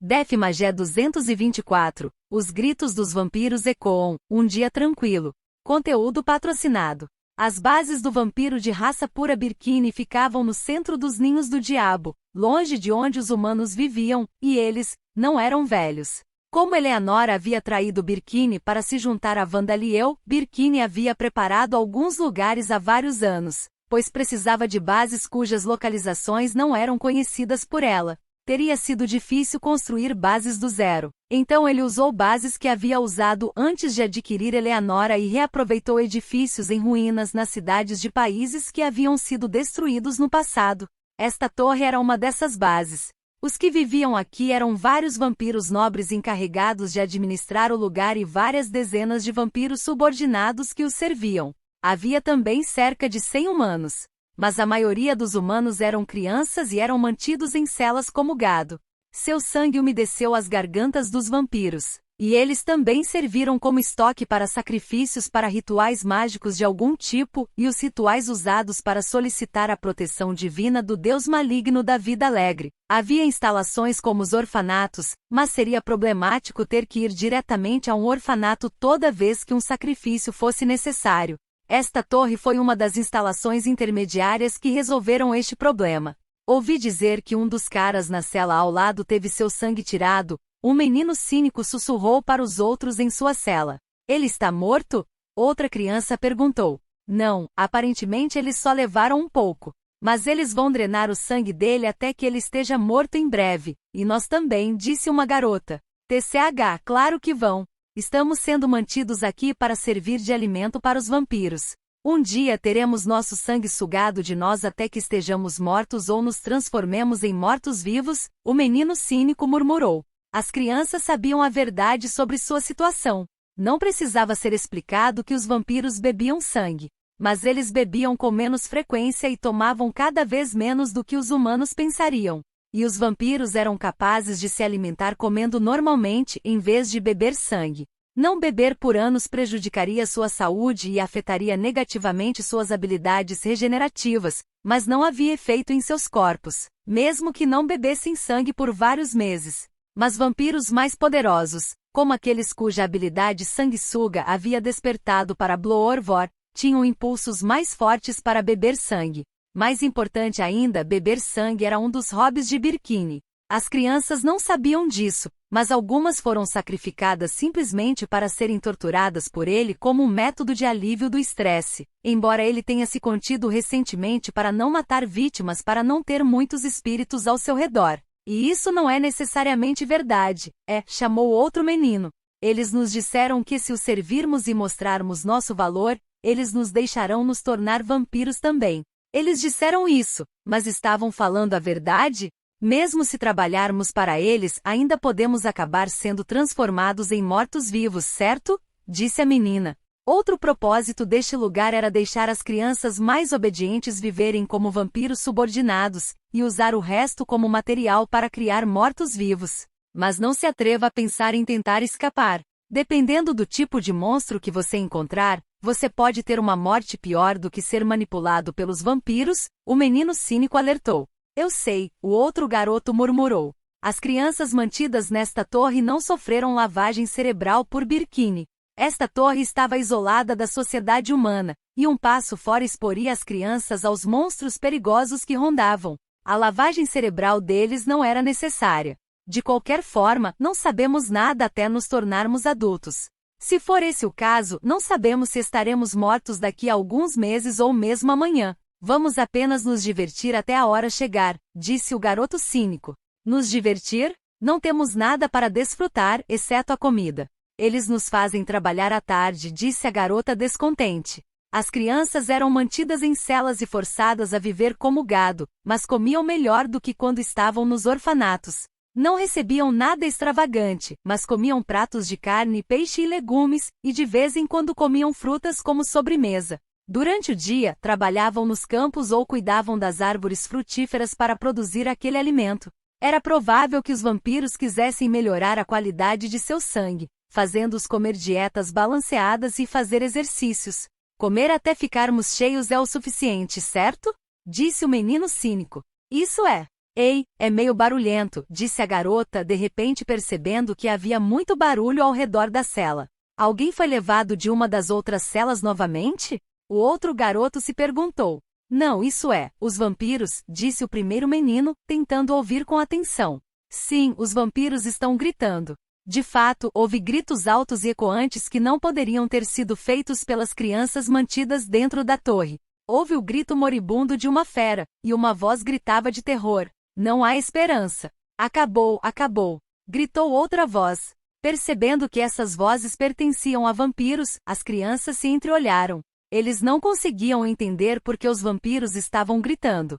Def Magé 224. Os gritos dos vampiros ecoam, um dia tranquilo. Conteúdo patrocinado. As bases do vampiro de raça pura Birkini ficavam no centro dos ninhos do diabo, longe de onde os humanos viviam, e eles não eram velhos. Como Eleanor havia traído Birkini para se juntar a Vandaliel, Birkini havia preparado alguns lugares há vários anos, pois precisava de bases cujas localizações não eram conhecidas por ela. Teria sido difícil construir bases do zero. Então ele usou bases que havia usado antes de adquirir Eleanora e reaproveitou edifícios em ruínas nas cidades de países que haviam sido destruídos no passado. Esta torre era uma dessas bases. Os que viviam aqui eram vários vampiros nobres encarregados de administrar o lugar e várias dezenas de vampiros subordinados que os serviam. Havia também cerca de 100 humanos. Mas a maioria dos humanos eram crianças e eram mantidos em celas como gado. Seu sangue umedeceu as gargantas dos vampiros, e eles também serviram como estoque para sacrifícios para rituais mágicos de algum tipo, e os rituais usados para solicitar a proteção divina do deus maligno da vida alegre. Havia instalações como os orfanatos, mas seria problemático ter que ir diretamente a um orfanato toda vez que um sacrifício fosse necessário. Esta torre foi uma das instalações intermediárias que resolveram este problema. Ouvi dizer que um dos caras na cela ao lado teve seu sangue tirado. Um menino cínico sussurrou para os outros em sua cela. Ele está morto? Outra criança perguntou. Não, aparentemente eles só levaram um pouco. Mas eles vão drenar o sangue dele até que ele esteja morto em breve. E nós também, disse uma garota. TCH, claro que vão. Estamos sendo mantidos aqui para servir de alimento para os vampiros. Um dia teremos nosso sangue sugado de nós até que estejamos mortos ou nos transformemos em mortos-vivos, o menino cínico murmurou. As crianças sabiam a verdade sobre sua situação. Não precisava ser explicado que os vampiros bebiam sangue. Mas eles bebiam com menos frequência e tomavam cada vez menos do que os humanos pensariam. E os vampiros eram capazes de se alimentar comendo normalmente em vez de beber sangue. Não beber por anos prejudicaria sua saúde e afetaria negativamente suas habilidades regenerativas, mas não havia efeito em seus corpos, mesmo que não bebessem sangue por vários meses. Mas vampiros mais poderosos, como aqueles cuja habilidade sanguessuga havia despertado para Bloorvor, tinham impulsos mais fortes para beber sangue. Mais importante ainda, beber sangue era um dos hobbies de Birkini. As crianças não sabiam disso, mas algumas foram sacrificadas simplesmente para serem torturadas por ele como um método de alívio do estresse, embora ele tenha se contido recentemente para não matar vítimas para não ter muitos espíritos ao seu redor. E isso não é necessariamente verdade, chamou outro menino. Eles nos disseram que se os servirmos e mostrarmos nosso valor, eles nos deixarão nos tornar vampiros também. Eles disseram isso, mas estavam falando a verdade? Mesmo se trabalharmos para eles, ainda podemos acabar sendo transformados em mortos-vivos, certo? Disse a menina. Outro propósito deste lugar era deixar as crianças mais obedientes viverem como vampiros subordinados, e usar o resto como material para criar mortos-vivos. Mas não se atreva a pensar em tentar escapar. Dependendo do tipo de monstro que você encontrar, você pode ter uma morte pior do que ser manipulado pelos vampiros, o menino cínico alertou. Eu sei, o outro garoto murmurou. As crianças mantidas nesta torre não sofreram lavagem cerebral por Birkini. Esta torre estava isolada da sociedade humana, e um passo fora exporia as crianças aos monstros perigosos que rondavam. A lavagem cerebral deles não era necessária. De qualquer forma, não sabemos nada até nos tornarmos adultos. Se for esse o caso, não sabemos se estaremos mortos daqui a alguns meses ou mesmo amanhã. Vamos apenas nos divertir até a hora chegar, disse o garoto cínico. Nos divertir? Não temos nada para desfrutar, exceto a comida. Eles nos fazem trabalhar à tarde, disse a garota descontente. As crianças eram mantidas em celas e forçadas a viver como gado, mas comiam melhor do que quando estavam nos orfanatos. Não recebiam nada extravagante, mas comiam pratos de carne, peixe e legumes, e de vez em quando comiam frutas como sobremesa. Durante o dia, trabalhavam nos campos ou cuidavam das árvores frutíferas para produzir aquele alimento. Era provável que os vampiros quisessem melhorar a qualidade de seu sangue, fazendo-os comer dietas balanceadas e fazer exercícios. Comer até ficarmos cheios é o suficiente, certo? Disse o menino cínico. Isso é. Ei, é meio barulhento, disse a garota, de repente percebendo que havia muito barulho ao redor da cela. Alguém foi levado de uma das outras celas novamente? O outro garoto se perguntou. Não, isso é, os vampiros, disse o primeiro menino, tentando ouvir com atenção. Sim, os vampiros estão gritando. De fato, houve gritos altos e ecoantes que não poderiam ter sido feitos pelas crianças mantidas dentro da torre. Houve o grito moribundo de uma fera, e uma voz gritava de terror. Não há esperança. Acabou, acabou. Gritou outra voz. Percebendo que essas vozes pertenciam a vampiros, as crianças se entreolharam. Eles não conseguiam entender por que os vampiros estavam gritando.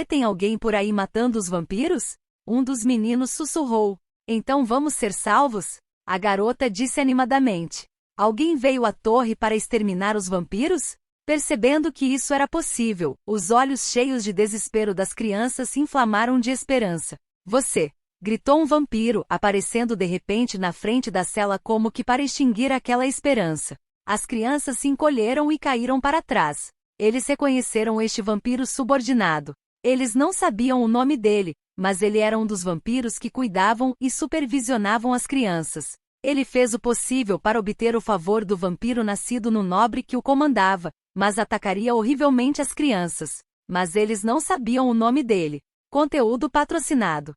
Tem alguém por aí matando os vampiros? Um dos meninos sussurrou. Então vamos ser salvos? A garota disse animadamente. Alguém veio à torre para exterminar os vampiros? Percebendo que isso era possível, os olhos cheios de desespero das crianças se inflamaram de esperança. Você! Gritou um vampiro, aparecendo de repente na frente da cela como que para extinguir aquela esperança. As crianças se encolheram e caíram para trás. Eles reconheceram este vampiro subordinado. Eles não sabiam o nome dele, mas ele era um dos vampiros que cuidavam e supervisionavam as crianças. Ele fez o possível para obter o favor do vampiro nascido no nobre que o comandava, mas atacaria horrivelmente as crianças. Mas eles não sabiam o nome dele. Conteúdo patrocinado.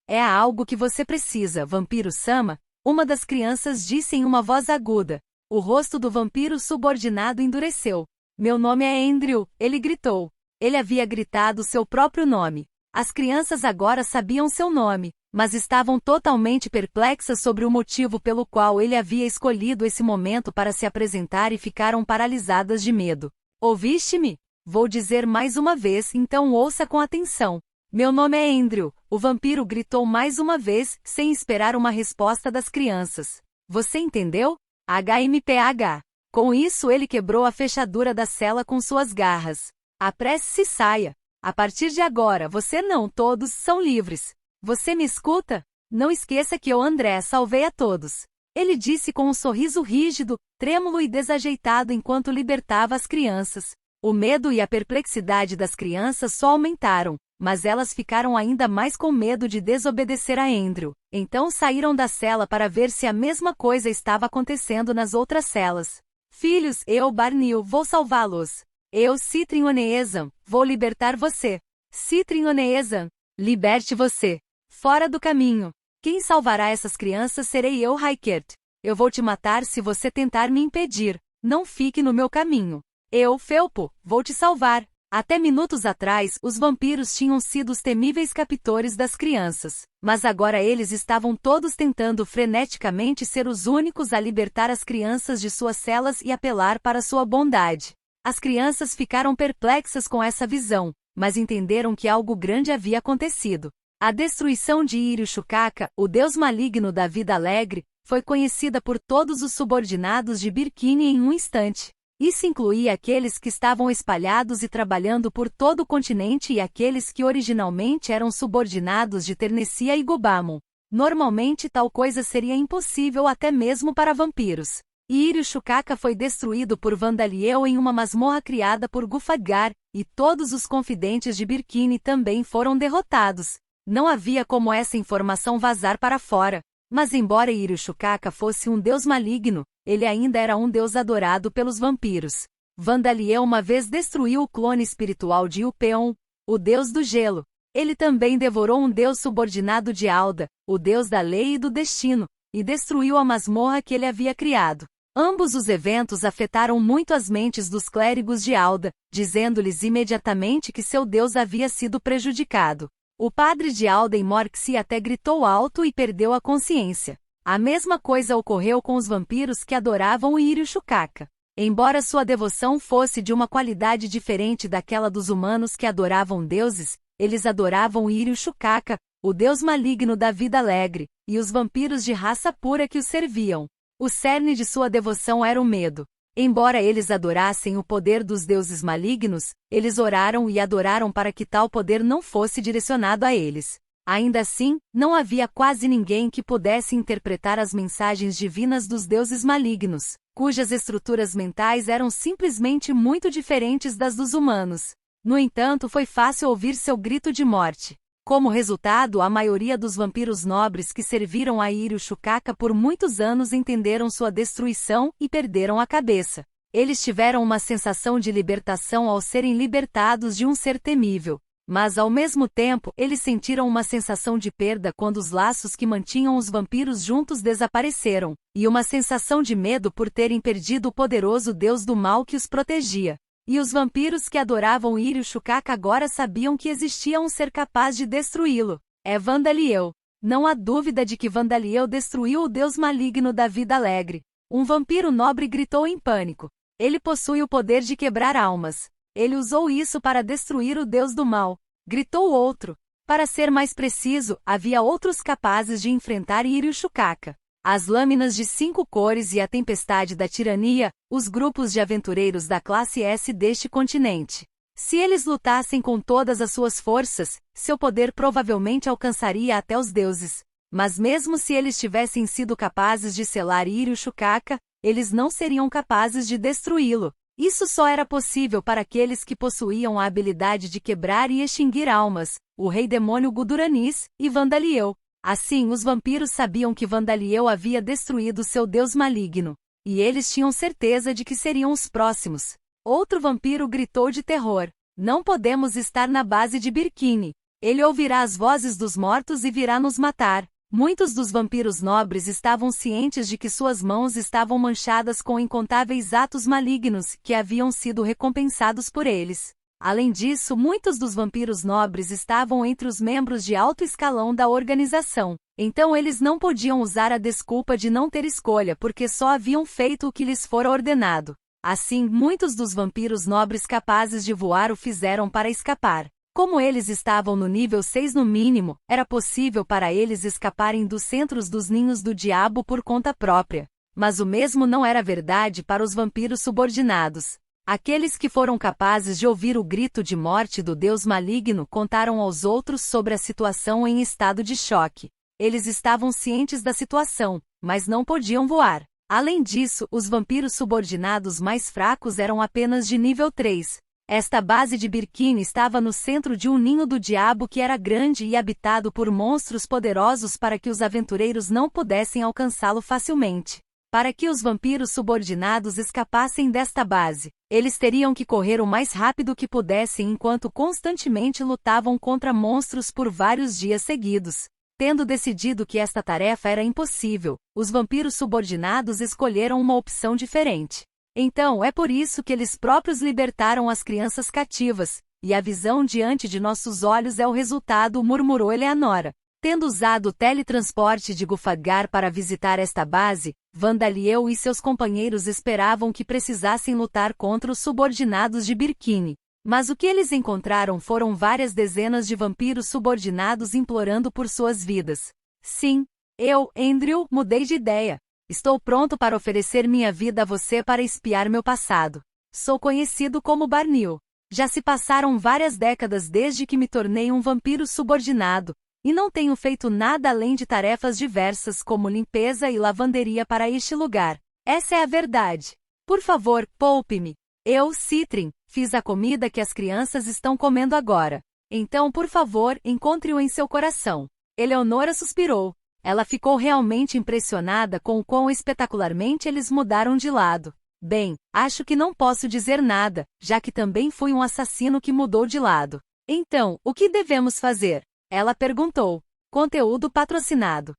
É algo que você precisa, Vampiro-sama, uma das crianças disse em uma voz aguda. O rosto do vampiro subordinado endureceu. Meu nome é Andrew, ele gritou. Ele havia gritado seu próprio nome. As crianças agora sabiam seu nome, mas estavam totalmente perplexas sobre o motivo pelo qual ele havia escolhido esse momento para se apresentar e ficaram paralisadas de medo. Ouviste-me? Vou dizer mais uma vez, então ouça com atenção. Meu nome é Andrew, o vampiro gritou mais uma vez, sem esperar uma resposta das crianças. Você entendeu? HMPH. Com isso ele quebrou a fechadura da cela com suas garras. Apresse-se e saia. A partir de agora você não todos são livres. Você me escuta? Não esqueça que eu, André, salvei a todos. Ele disse com um sorriso rígido, trêmulo e desajeitado enquanto libertava as crianças. O medo e a perplexidade das crianças só aumentaram, mas elas ficaram ainda mais com medo de desobedecer a Andrew. Então saíram da cela para ver se a mesma coisa estava acontecendo nas outras celas. Filhos, eu, Barnil, vou salvá-los. Eu, Citrin Oneezan, vou libertar você. Citrin Oneezan, liberte você. Fora do caminho. Quem salvará essas crianças serei eu, Raikert. Eu vou te matar se você tentar me impedir. Não fique no meu caminho. Eu, Felpo, vou te salvar. Até minutos atrás, os vampiros tinham sido os temíveis captores das crianças, mas agora eles estavam todos tentando freneticamente ser os únicos a libertar as crianças de suas celas e apelar para sua bondade. As crianças ficaram perplexas com essa visão, mas entenderam que algo grande havia acontecido. A destruição de Iriushukaka, o deus maligno da vida alegre, foi conhecida por todos os subordinados de Birkini em um instante. Isso incluía aqueles que estavam espalhados e trabalhando por todo o continente e aqueles que originalmente eram subordinados de Ternessia e Gubamon. Normalmente tal coisa seria impossível até mesmo para vampiros. E Iriushukaka foi destruído por Vandaliel em uma masmorra criada por Gufaggar, e todos os confidentes de Birkini também foram derrotados. Não havia como essa informação vazar para fora. Mas embora Iriushukaka fosse um deus maligno, ele ainda era um deus adorado pelos vampiros. Vandaliel uma vez destruiu o clone espiritual de Upeon, o deus do gelo. Ele também devorou um deus subordinado de Alda, o deus da lei e do destino, e destruiu a masmorra que ele havia criado. Ambos os eventos afetaram muito as mentes dos clérigos de Alda, dizendo-lhes imediatamente que seu deus havia sido prejudicado. O padre de Alden Morxi até gritou alto e perdeu a consciência. A mesma coisa ocorreu com os vampiros que adoravam o Iriushukaka. Embora sua devoção fosse de uma qualidade diferente daquela dos humanos que adoravam deuses, eles adoravam o Iriushukaka, o deus maligno da vida alegre, e os vampiros de raça pura que o serviam. O cerne de sua devoção era o medo. Embora eles adorassem o poder dos deuses malignos, eles oraram e adoraram para que tal poder não fosse direcionado a eles. Ainda assim, não havia quase ninguém que pudesse interpretar as mensagens divinas dos deuses malignos, cujas estruturas mentais eram simplesmente muito diferentes das dos humanos. No entanto, foi fácil ouvir seu grito de morte. Como resultado, a maioria dos vampiros nobres que serviram a Iro Shukaka por muitos anos entenderam sua destruição e perderam a cabeça. Eles tiveram uma sensação de libertação ao serem libertados de um ser temível. Mas ao mesmo tempo, eles sentiram uma sensação de perda quando os laços que mantinham os vampiros juntos desapareceram, e uma sensação de medo por terem perdido o poderoso deus do mal que os protegia. E os vampiros que adoravam Iro Shukaka agora sabiam que existia um ser capaz de destruí-lo. É Vandaliel. Não há dúvida de que Vandaliel destruiu o deus maligno da vida alegre. Um vampiro nobre gritou em pânico. Ele possui o poder de quebrar almas. Ele usou isso para destruir o deus do mal. Gritou outro. Para ser mais preciso, havia outros capazes de enfrentar Iro Shukaka. As lâminas de 5 cores e a tempestade da tirania, os grupos de aventureiros da classe S deste continente. Se eles lutassem com todas as suas forças, seu poder provavelmente alcançaria até os deuses. Mas mesmo se eles tivessem sido capazes de selar Iro Shukaka, eles não seriam capazes de destruí-lo. Isso só era possível para aqueles que possuíam a habilidade de quebrar e extinguir almas, o rei demônio Guduranis e Vandaliel. Assim, os vampiros sabiam que Vandaliel havia destruído seu deus maligno, e eles tinham certeza de que seriam os próximos. Outro vampiro gritou de terror. Não podemos estar na base de Birkini. Ele ouvirá as vozes dos mortos e virá nos matar. Muitos dos vampiros nobres estavam cientes de que suas mãos estavam manchadas com incontáveis atos malignos que haviam sido recompensados por eles. Além disso, muitos dos vampiros nobres estavam entre os membros de alto escalão da organização. Então eles não podiam usar a desculpa de não ter escolha porque só haviam feito o que lhes fora ordenado. Assim, muitos dos vampiros nobres capazes de voar o fizeram para escapar. Como eles estavam no nível 6 no mínimo, era possível para eles escaparem dos centros dos ninhos do diabo por conta própria. Mas o mesmo não era verdade para os vampiros subordinados. Aqueles que foram capazes de ouvir o grito de morte do deus maligno contaram aos outros sobre a situação em estado de choque. Eles estavam cientes da situação, mas não podiam voar. Além disso, os vampiros subordinados mais fracos eram apenas de nível 3. Esta base de Birkini estava no centro de um ninho do diabo que era grande e habitado por monstros poderosos para que os aventureiros não pudessem alcançá-lo facilmente. Para que os vampiros subordinados escapassem desta base, eles teriam que correr o mais rápido que pudessem enquanto constantemente lutavam contra monstros por vários dias seguidos. Tendo decidido que esta tarefa era impossível, os vampiros subordinados escolheram uma opção diferente. Então é por isso que eles próprios libertaram as crianças cativas, e a visão diante de nossos olhos é o resultado, murmurou Eleanora. Tendo usado o teletransporte de Gulfadgar para visitar esta base, Vandaliel e seus companheiros esperavam que precisassem lutar contra os subordinados de Birkini. Mas o que eles encontraram foram várias dezenas de vampiros subordinados implorando por suas vidas. Sim, eu, Andrew, mudei de ideia. Estou pronto para oferecer minha vida a você para espiar meu passado. Sou conhecido como Barnil. Já se passaram várias décadas desde que me tornei um vampiro subordinado, e não tenho feito nada além de tarefas diversas como limpeza e lavanderia para este lugar. Essa é a verdade. Por favor, poupe-me. Eu, Citrin, fiz a comida que as crianças estão comendo agora. Então, por favor, encontre-o em seu coração. Eleonora suspirou. Ela ficou realmente impressionada com o quão espetacularmente eles mudaram de lado. Bem, acho que não posso dizer nada, já que também fui um assassino que mudou de lado. Então, o que devemos fazer? Ela perguntou. Conteúdo patrocinado.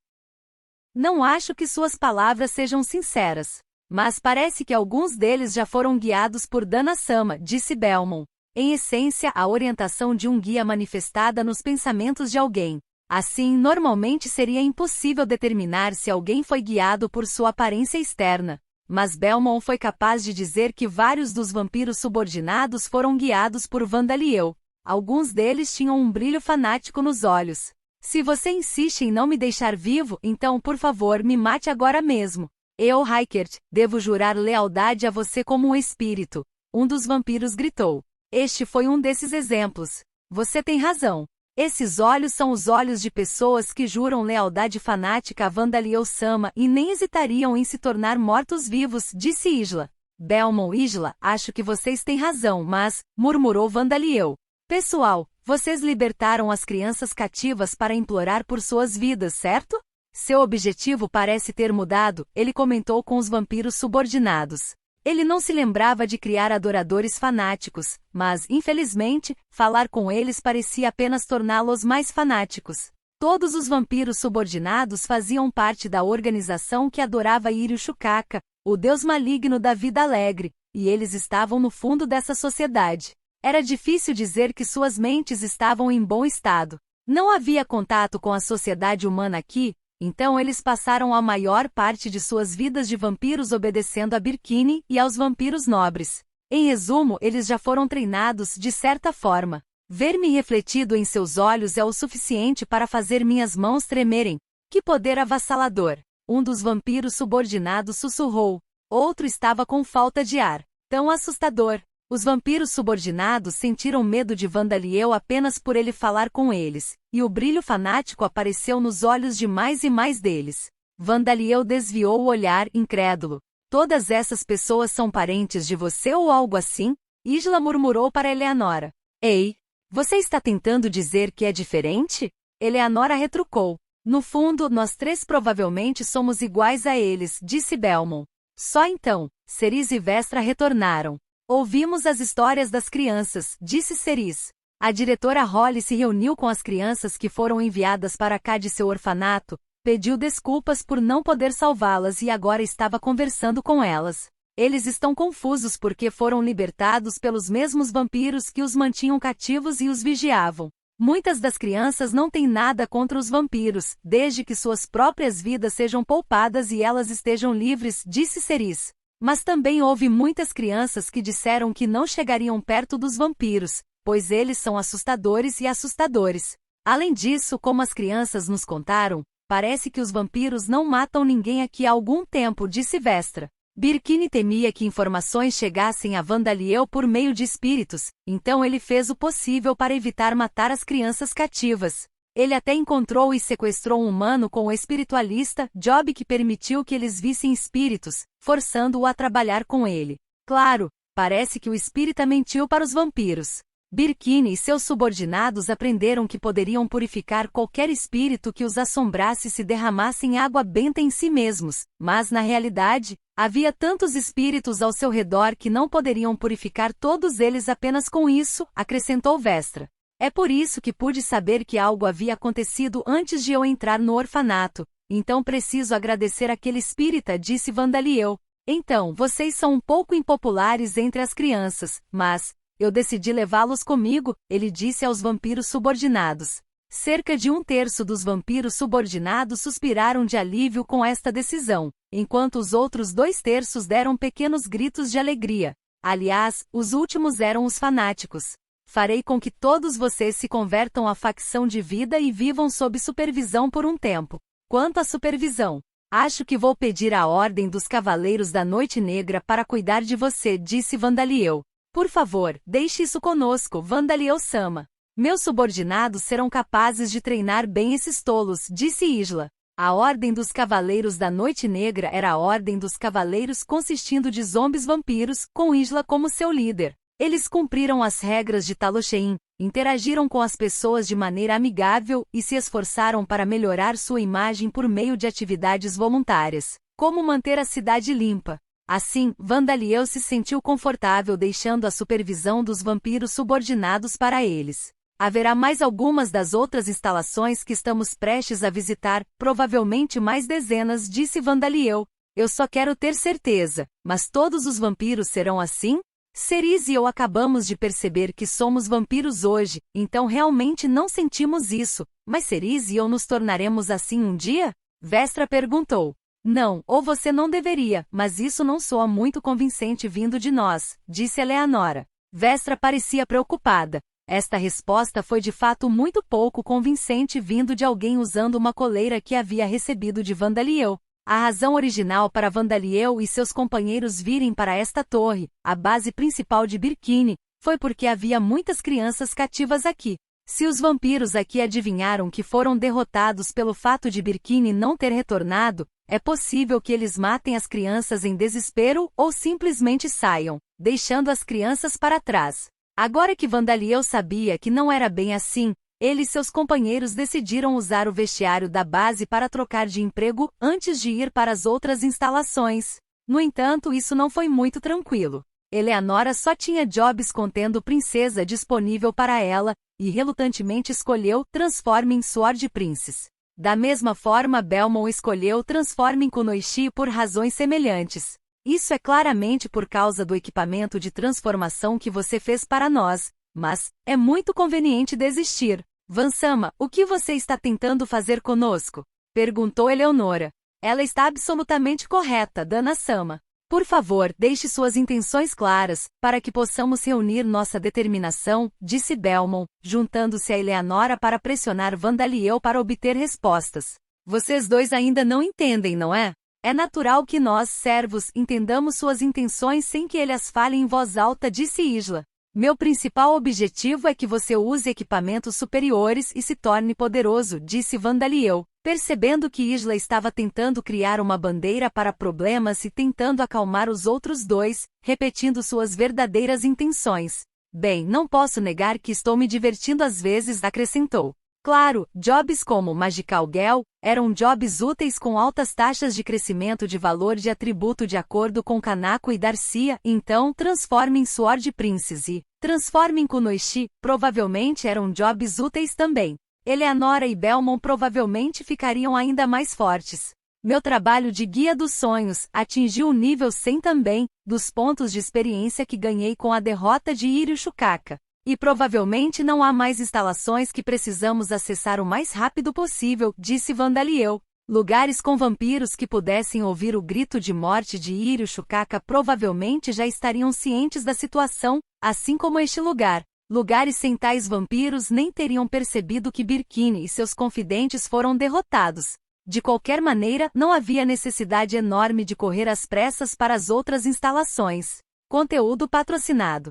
Não acho que suas palavras sejam sinceras. Mas parece que alguns deles já foram guiados por Dana-sama, disse Belmont. Em essência, a orientação de um guia manifestada nos pensamentos de alguém. Assim, normalmente seria impossível determinar se alguém foi guiado por sua aparência externa. Mas Belmont foi capaz de dizer que vários dos vampiros subordinados foram guiados por Vandaliel. Alguns deles tinham um brilho fanático nos olhos. Se você insiste em não me deixar vivo, então por favor me mate agora mesmo. Eu, Rykert, devo jurar lealdade a você como um espírito. Um dos vampiros gritou. Este foi um desses exemplos. Você tem razão. Esses olhos são os olhos de pessoas que juram lealdade fanática a Vandaliel-sama e nem hesitariam em se tornar mortos-vivos, disse Isla. Belmont, Isla, acho que vocês têm razão, mas, murmurou Vandaliel. Pessoal, Vocês libertaram as crianças cativas para implorar por suas vidas, certo? Seu objetivo parece ter mudado, ele comentou com os vampiros subordinados. Ele não se lembrava de criar adoradores fanáticos, mas, infelizmente, falar com eles parecia apenas torná-los mais fanáticos. Todos os vampiros subordinados faziam parte da organização que adorava Iryu Shukaka, o deus maligno da vida alegre, e eles estavam no fundo dessa sociedade. Era difícil dizer que suas mentes estavam em bom estado. Não havia contato com a sociedade humana aqui, então eles passaram a maior parte de suas vidas de vampiros obedecendo a Birkini e aos vampiros nobres. Em resumo, eles já foram treinados de certa forma. Ver-me refletido em seus olhos é o suficiente para fazer minhas mãos tremerem. Que poder avassalador! Um dos vampiros subordinados sussurrou. Outro estava com falta de ar. Tão assustador! Os vampiros subordinados sentiram medo de Vandaliel apenas por ele falar com eles, e o brilho fanático apareceu nos olhos de mais e mais deles. Vandaliel desviou o olhar, incrédulo. Todas essas pessoas são parentes de você ou algo assim? Isla murmurou para Eleanora. Ei! Você está tentando dizer que é diferente? Eleanora retrucou. No fundo, nós três provavelmente somos iguais a eles, disse Belmont. Só então, Cerise e Vestra retornaram. Ouvimos as histórias das crianças, disse Cerise. A diretora Holly se reuniu com as crianças que foram enviadas para cá de seu orfanato, pediu desculpas por não poder salvá-las e agora estava conversando com elas. Eles estão confusos porque foram libertados pelos mesmos vampiros que os mantinham cativos e os vigiavam. Muitas das crianças não têm nada contra os vampiros, desde que suas próprias vidas sejam poupadas e elas estejam livres, disse Cerise. Mas também houve muitas crianças que disseram que não chegariam perto dos vampiros, pois eles são assustadores e assustadores. Além disso, como as crianças nos contaram, parece que os vampiros não matam ninguém aqui há algum tempo, disse Vestra. Birkini temia que informações chegassem a Vandaliel por meio de espíritos, então ele fez o possível para evitar matar as crianças cativas. Ele até encontrou e sequestrou um humano com o espiritualista, Job, que permitiu que eles vissem espíritos, forçando-o a trabalhar com ele. Claro, parece que o espírita mentiu para os vampiros. Birkini e seus subordinados aprenderam que poderiam purificar qualquer espírito que os assombrasse se derramassem água benta em si mesmos, mas na realidade, havia tantos espíritos ao seu redor que não poderiam purificar todos eles apenas com isso, acrescentou Vestra. É por isso que pude saber que algo havia acontecido antes de eu entrar no orfanato, então preciso agradecer aquele espírita, disse Vandaliel. Então, vocês são um pouco impopulares entre as crianças, mas eu decidi levá-los comigo, ele disse aos vampiros subordinados. Cerca de 1/3 dos vampiros subordinados suspiraram de alívio com esta decisão, enquanto os outros 2/3 deram pequenos gritos de alegria. Aliás, os últimos eram os fanáticos. Farei com que todos vocês se convertam à facção de vida e vivam sob supervisão por um tempo. Quanto à supervisão, acho que vou pedir a ordem dos Cavaleiros da Noite Negra para cuidar de você, disse Vandaliel. Por favor, deixe isso conosco, Vandaliel-sama. Meus subordinados serão capazes de treinar bem esses tolos, disse Isla. A Ordem dos Cavaleiros da Noite Negra era a Ordem dos Cavaleiros consistindo de zombies vampiros, com Isla como seu líder. Eles cumpriram as regras de Talochein, interagiram com as pessoas de maneira amigável e se esforçaram para melhorar sua imagem por meio de atividades voluntárias, como manter a cidade limpa. Assim, Vandaliel se sentiu confortável deixando a supervisão dos vampiros subordinados para eles. Haverá mais algumas das outras instalações que estamos prestes a visitar, provavelmente mais dezenas, disse Vandaliel. Eu só quero ter certeza, mas todos os vampiros serão assim? Cerise e eu acabamos de perceber que somos vampiros hoje, então realmente não sentimos isso, mas Cerise e eu nos tornaremos assim um dia? Vestra perguntou. Não, ou você não deveria, mas isso não soa muito convincente vindo de nós, disse Eleanora. Vestra parecia preocupada. Esta resposta foi de fato muito pouco convincente vindo de alguém usando uma coleira que havia recebido de Vandaliel. A razão original para Vandaliel e seus companheiros virem para esta torre, a base principal de Birkini, foi porque havia muitas crianças cativas aqui. Se os vampiros aqui adivinharam que foram derrotados pelo fato de Birkini não ter retornado, é possível que eles matem as crianças em desespero ou simplesmente saiam, deixando as crianças para trás. Agora que Vandaliel sabia que não era bem assim, ele e seus companheiros decidiram usar o vestiário da base para trocar de emprego antes de ir para as outras instalações. No entanto, isso não foi muito tranquilo. Eleanora só tinha jobs contendo princesa disponível para ela, e relutantemente escolheu Transforming Sword Princess. Da mesma forma, Belmont escolheu Transforming Kunoichi por razões semelhantes. Isso é claramente por causa do equipamento de transformação que você fez para nós, mas é muito conveniente desistir. Vansama, o que você está tentando fazer conosco? Perguntou Eleonora. Ela está absolutamente correta, Dana-sama. Por favor, deixe suas intenções claras, para que possamos reunir nossa determinação, disse Belmont, juntando-se a Eleanora para pressionar Vandaliel para obter respostas. Vocês dois ainda não entendem, não é? É natural que nós, servos, entendamos suas intenções sem que ele as fale em voz alta, disse Isla. Meu principal objetivo é que você use equipamentos superiores e se torne poderoso, disse Vandaliel, percebendo que Isla estava tentando criar uma bandeira para problemas e tentando acalmar os outros dois, repetindo suas verdadeiras intenções. Bem, não posso negar que estou me divertindo às vezes, acrescentou. Claro, jobs como Magical Girl eram jobs úteis com altas taxas de crescimento de valor de atributo de acordo com Kanako e Darcia, então Transforming Sword Princess e Transforming Kunoichi provavelmente eram jobs úteis também. Eleanora e Belmont provavelmente ficariam ainda mais fortes. Meu trabalho de guia dos sonhos atingiu o nível 100 também, dos pontos de experiência que ganhei com a derrota de Iryu Shukaka. E provavelmente não há mais instalações que precisamos acessar o mais rápido possível, disse Vandaliel. Lugares com vampiros que pudessem ouvir o grito de morte de Iryu Shukaka provavelmente já estariam cientes da situação, assim como este lugar. Lugares sem tais vampiros nem teriam percebido que Birkini e seus confidentes foram derrotados. De qualquer maneira, não havia necessidade enorme de correr às pressas para as outras instalações. Conteúdo patrocinado.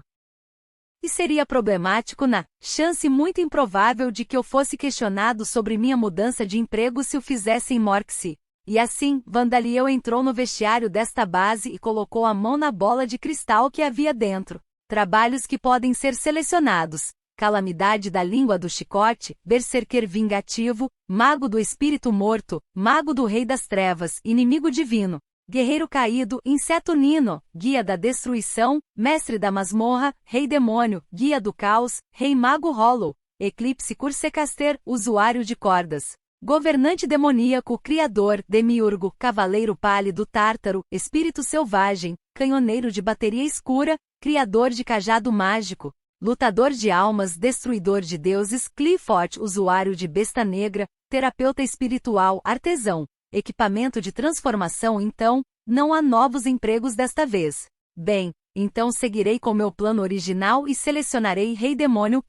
E seria problemático na chance muito improvável de que eu fosse questionado sobre minha mudança de emprego se o fizesse em Morxie. E assim, Vandaliel entrou no vestiário desta base e colocou a mão na bola de cristal que havia dentro. Trabalhos que podem ser selecionados. Calamidade da língua do chicote, berserker vingativo, mago do espírito morto, mago do rei das trevas, inimigo divino. Guerreiro caído, inseto nino, guia da destruição, mestre da masmorra, rei demônio, guia do caos, rei mago hollow, eclipse cursecaster, usuário de cordas, governante demoníaco, criador, demiurgo, cavaleiro pálido tártaro, espírito selvagem, canhoneiro de bateria escura, criador de cajado mágico, lutador de almas, destruidor de deuses, Clifford, usuário de besta negra, terapeuta espiritual, artesão. Equipamento de transformação. Então, não há novos empregos desta vez. Bem, então seguirei com meu plano original e selecionarei Rei Demônio.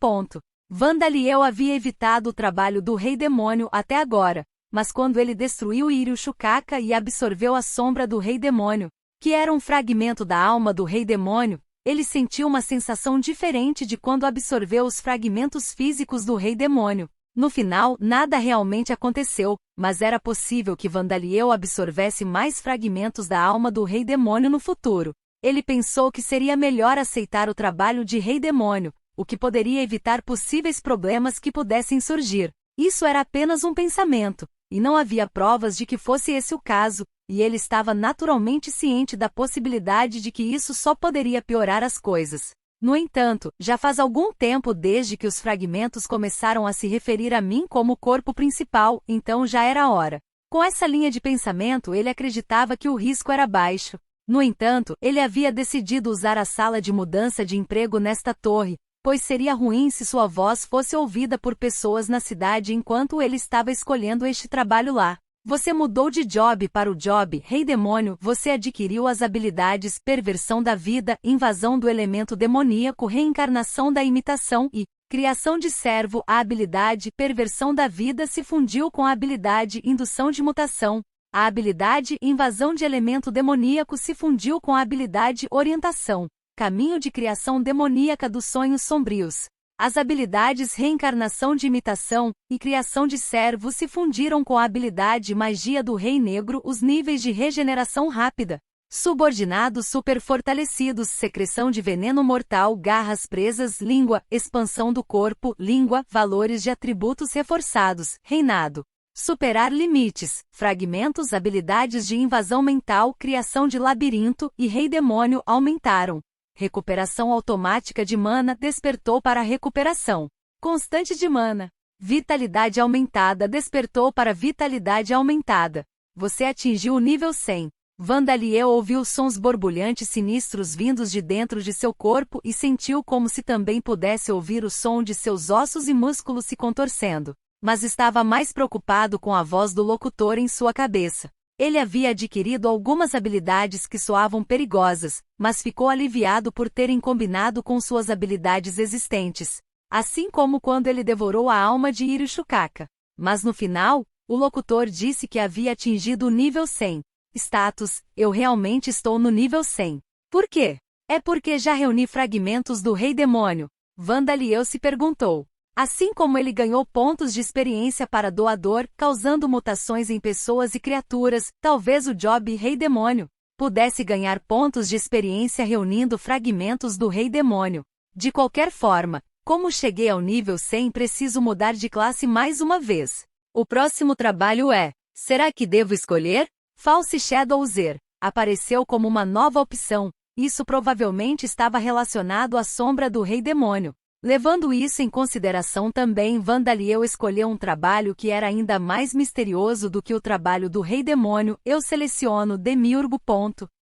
Vandaliel havia evitado o trabalho do Rei Demônio até agora, mas quando ele destruiu Iryu Shukaka e absorveu a sombra do Rei Demônio, que era um fragmento da alma do Rei Demônio, ele sentiu uma sensação diferente de quando absorveu os fragmentos físicos do Rei Demônio. No final, nada realmente aconteceu, mas era possível que Vandaliel absorvesse mais fragmentos da alma do Rei Demônio no futuro. Ele pensou que seria melhor aceitar o trabalho de Rei Demônio, o que poderia evitar possíveis problemas que pudessem surgir. Isso era apenas um pensamento, e não havia provas de que fosse esse o caso, e ele estava naturalmente ciente da possibilidade de que isso só poderia piorar as coisas. No entanto, já faz algum tempo desde que os fragmentos começaram a se referir a mim como corpo principal, então já era hora. Com essa linha de pensamento, ele acreditava que o risco era baixo. No entanto, ele havia decidido usar a sala de mudança de emprego nesta torre, pois seria ruim se sua voz fosse ouvida por pessoas na cidade enquanto ele estava escolhendo este trabalho lá. Você mudou de job para o job Rei Demônio, você adquiriu as habilidades Perversão da Vida, Invasão do Elemento Demoníaco, Reencarnação da Imitação e Criação de Servo. A habilidade Perversão da Vida se fundiu com a habilidade Indução de Mutação. A habilidade Invasão de Elemento Demoníaco se fundiu com a habilidade Orientação, Caminho de Criação Demoníaca dos Sonhos Sombrios. As habilidades Reencarnação de Imitação e Criação de Servo se fundiram com a habilidade Magia do Rei Negro. Os níveis de regeneração rápida, Subordinados super fortalecidos, secreção de veneno mortal, garras presas, língua, expansão do corpo, língua, valores de atributos reforçados, reinado. Superar limites, fragmentos, habilidades de invasão mental, criação de labirinto e rei demônio aumentaram. Recuperação automática de mana despertou para recuperação constante de mana. Vitalidade aumentada despertou para vitalidade aumentada. Você atingiu o nível 100. Vandaliel ouviu sons borbulhantes sinistros vindos de dentro de seu corpo e sentiu como se também pudesse ouvir o som de seus ossos e músculos se contorcendo. Mas estava mais preocupado com a voz do locutor em sua cabeça. Ele havia adquirido algumas habilidades que soavam perigosas, mas ficou aliviado por terem combinado com suas habilidades existentes. Assim como quando ele devorou a alma de Irishukaka. Mas no final, o locutor disse que havia atingido o nível 100. Status: eu realmente estou no nível 100. Por quê? É porque já reuni fragmentos do Rei Demônio. Vandaliel se perguntou. Assim como ele ganhou pontos de experiência para doador, causando mutações em pessoas e criaturas, talvez o Job Rei Demônio pudesse ganhar pontos de experiência reunindo fragmentos do Rei Demônio. De qualquer forma, como cheguei ao nível 100, preciso mudar de classe mais uma vez. O próximo trabalho é: será que devo escolher? False Shadow Zer apareceu como uma nova opção. Isso provavelmente estava relacionado à sombra do Rei Demônio. Levando isso em consideração também, Vandaliel escolheu um trabalho que era ainda mais misterioso do que o trabalho do Rei Demônio. Eu seleciono Demiurgo.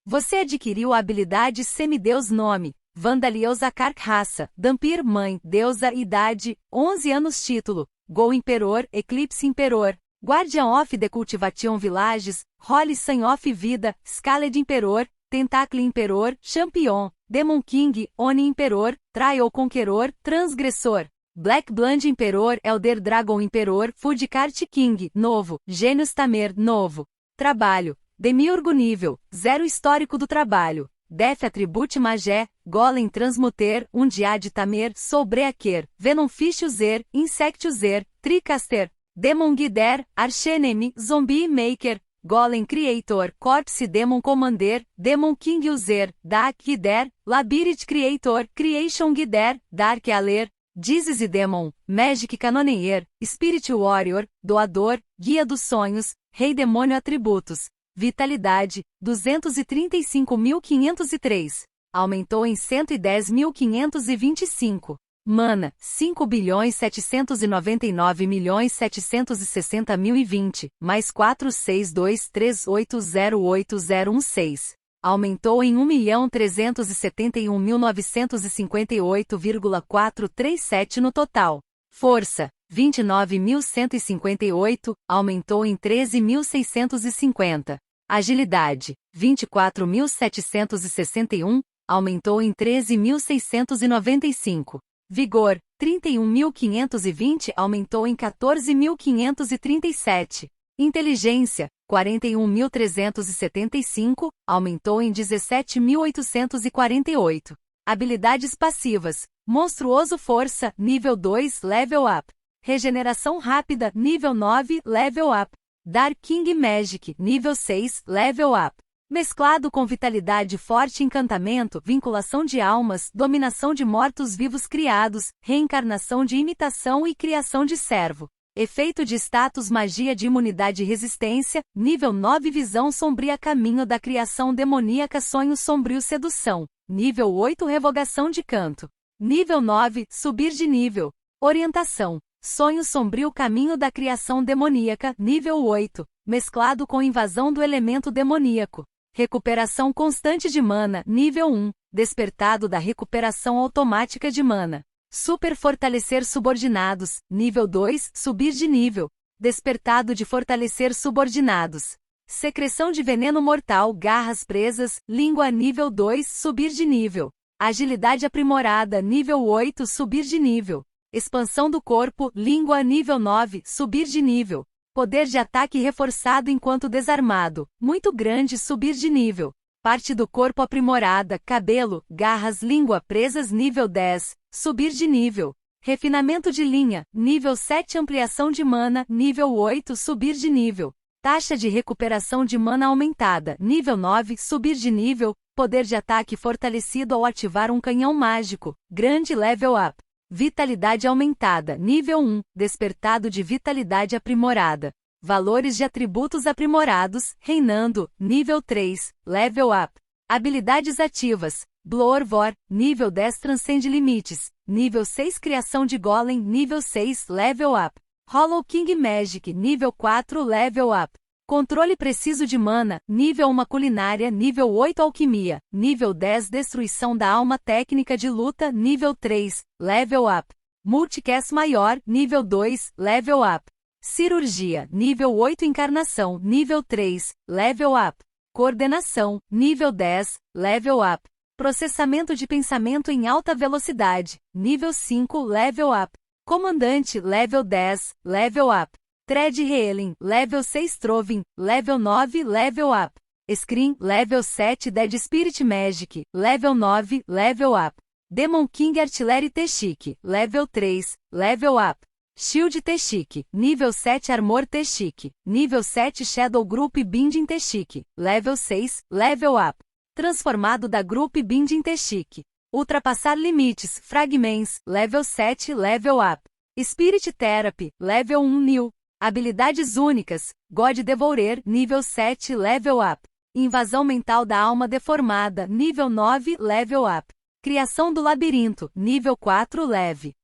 Você adquiriu a habilidade Semideus. Nome: Vandaliel Zakark. Raça: Dampir. Mãe: deusa. Idade: 11 anos. Título: Go Imperor, Eclipse Imperor, Guardian of the Cultivation Villages, Holy Sun of Vida, Scaled Imperor, Tentacle Imperor, Champion, Demon King, Oni Imperor, Trial Conqueror, Transgressor, Black Blood Imperor, Elder Dragon Imperor, Foodcart King, novo, Gênios Tamer, novo. Trabalho: Demiurgo. Nível 0. Histórico do trabalho: Death Attribute Magé, Golem Transmuter, Undiad Tamer, Soulbreaker, Venomfish User, Insect User, Tricaster, Demon Guider, Archenemy, Zombie Maker, Golem Creator, Corpse Demon Commander, Demon King User, Dark Guider, Labyrinth Creator, Creation Guider, Dark Aler, Disease Demon, Magic Cannoneer, Spirit Warrior, Doador, Guia dos Sonhos, Rei Demônio. Atributos: Vitalidade, 235.503. Aumentou em 110.525. Mana, 5.799.760.020, mais 4623808016. Aumentou em 1.371.958,437 no total. Força, 29.158, aumentou em 13.650. Agilidade, 24.761, aumentou em 13.695. Vigor, 31.520, aumentou em 14.537. Inteligência, 41.375, aumentou em 17.848. Habilidades passivas: Monstruoso Força, nível 2, level up. Regeneração rápida, nível 9, level up. Dark King Magic, nível 6, level up. Mesclado com vitalidade forte, encantamento, vinculação de almas, dominação de mortos-vivos criados, reencarnação de imitação e criação de servo. Efeito de status: magia de imunidade e resistência, nível 9, visão sombria, caminho da criação demoníaca, sonho sombrio, sedução. Nível 8, revogação de canto. Nível 9, subir de nível. Orientação: sonho sombrio, caminho da criação demoníaca, nível 8, mesclado com invasão do elemento demoníaco. Recuperação constante de mana, nível 1, despertado da recuperação automática de mana. Super fortalecer subordinados, nível 2, subir de nível. Despertado de fortalecer subordinados. Secreção de veneno mortal, garras presas, língua, nível 2, subir de nível. Agilidade aprimorada, nível 8, subir de nível. Expansão do corpo, língua, nível 9, subir de nível. Poder de ataque reforçado enquanto desarmado, muito grande, subir de nível. Parte do corpo aprimorada, cabelo, garras, língua presas, nível 10, subir de nível. Refinamento de linha, nível 7, ampliação de mana, nível 8, subir de nível. Taxa de recuperação de mana aumentada. Nível 9. Subir de nível. Poder de ataque fortalecido ao ativar um canhão mágico. Grande level up. Vitalidade aumentada. Nível 1. Despertado de vitalidade aprimorada. Valores de atributos aprimorados. Reinando. Nível 3. Level up. Habilidades ativas. Blorvor. Nível 10. Transcende limites. Nível 6. Criação de Golem. Nível 6. Level up. Hollow King Magic. Nível 4. Level up. Controle preciso de mana. Nível 1. Culinária. Nível 8. Alquimia. Nível 10. Destruição da alma. Técnica de luta. Nível 3. Level up. Multicast maior. Nível 2. Level up. Cirurgia. Nível 8. Encarnação. Nível 3. Level up. Coordenação. Nível 10. Level up. Processamento de pensamento em alta velocidade. Nível 5. Level up. Comandante. Level 10. Level up. Thread Healing. Level 6. Trovin. Level 9. Level up. Screen. Level 7. Dead Spirit Magic. Level 9. Level up. Demon King Artillery Teshik. Level 3. Level up. Shield Teshik. Nível 7. Armor Teshik. Nível 7. Shadow Group Binding Teshik. Level 6. Level up. Transformado da Group Binding Teshik. Ultrapassar limites. Fragments. Level 7. Level up. Spirit Therapy. Level 1. New. Habilidades únicas. God Devourer. Nível 7. Level up. Invasão mental da alma deformada. Nível 9. Level up. Criação do labirinto. Nível 4. Leve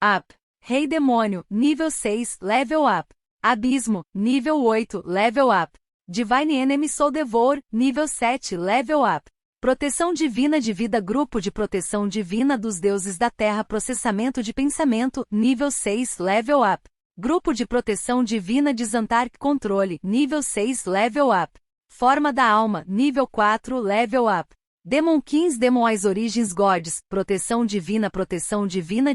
up. Rei Demônio. Nível 6. Level up. Abismo. Nível 8. Level up. Divine Enemy Soul Devour. Nível 7. Level up. Proteção divina de vida. Grupo de proteção divina dos deuses da terra. Processamento de pensamento. Nível 6. Level up. Grupo de proteção divina de Zantark. Controle. Nível 6. Level up. Forma da alma. Nível 4. Level up. Demon Kings Demon Eyes Origins Gods. Proteção divina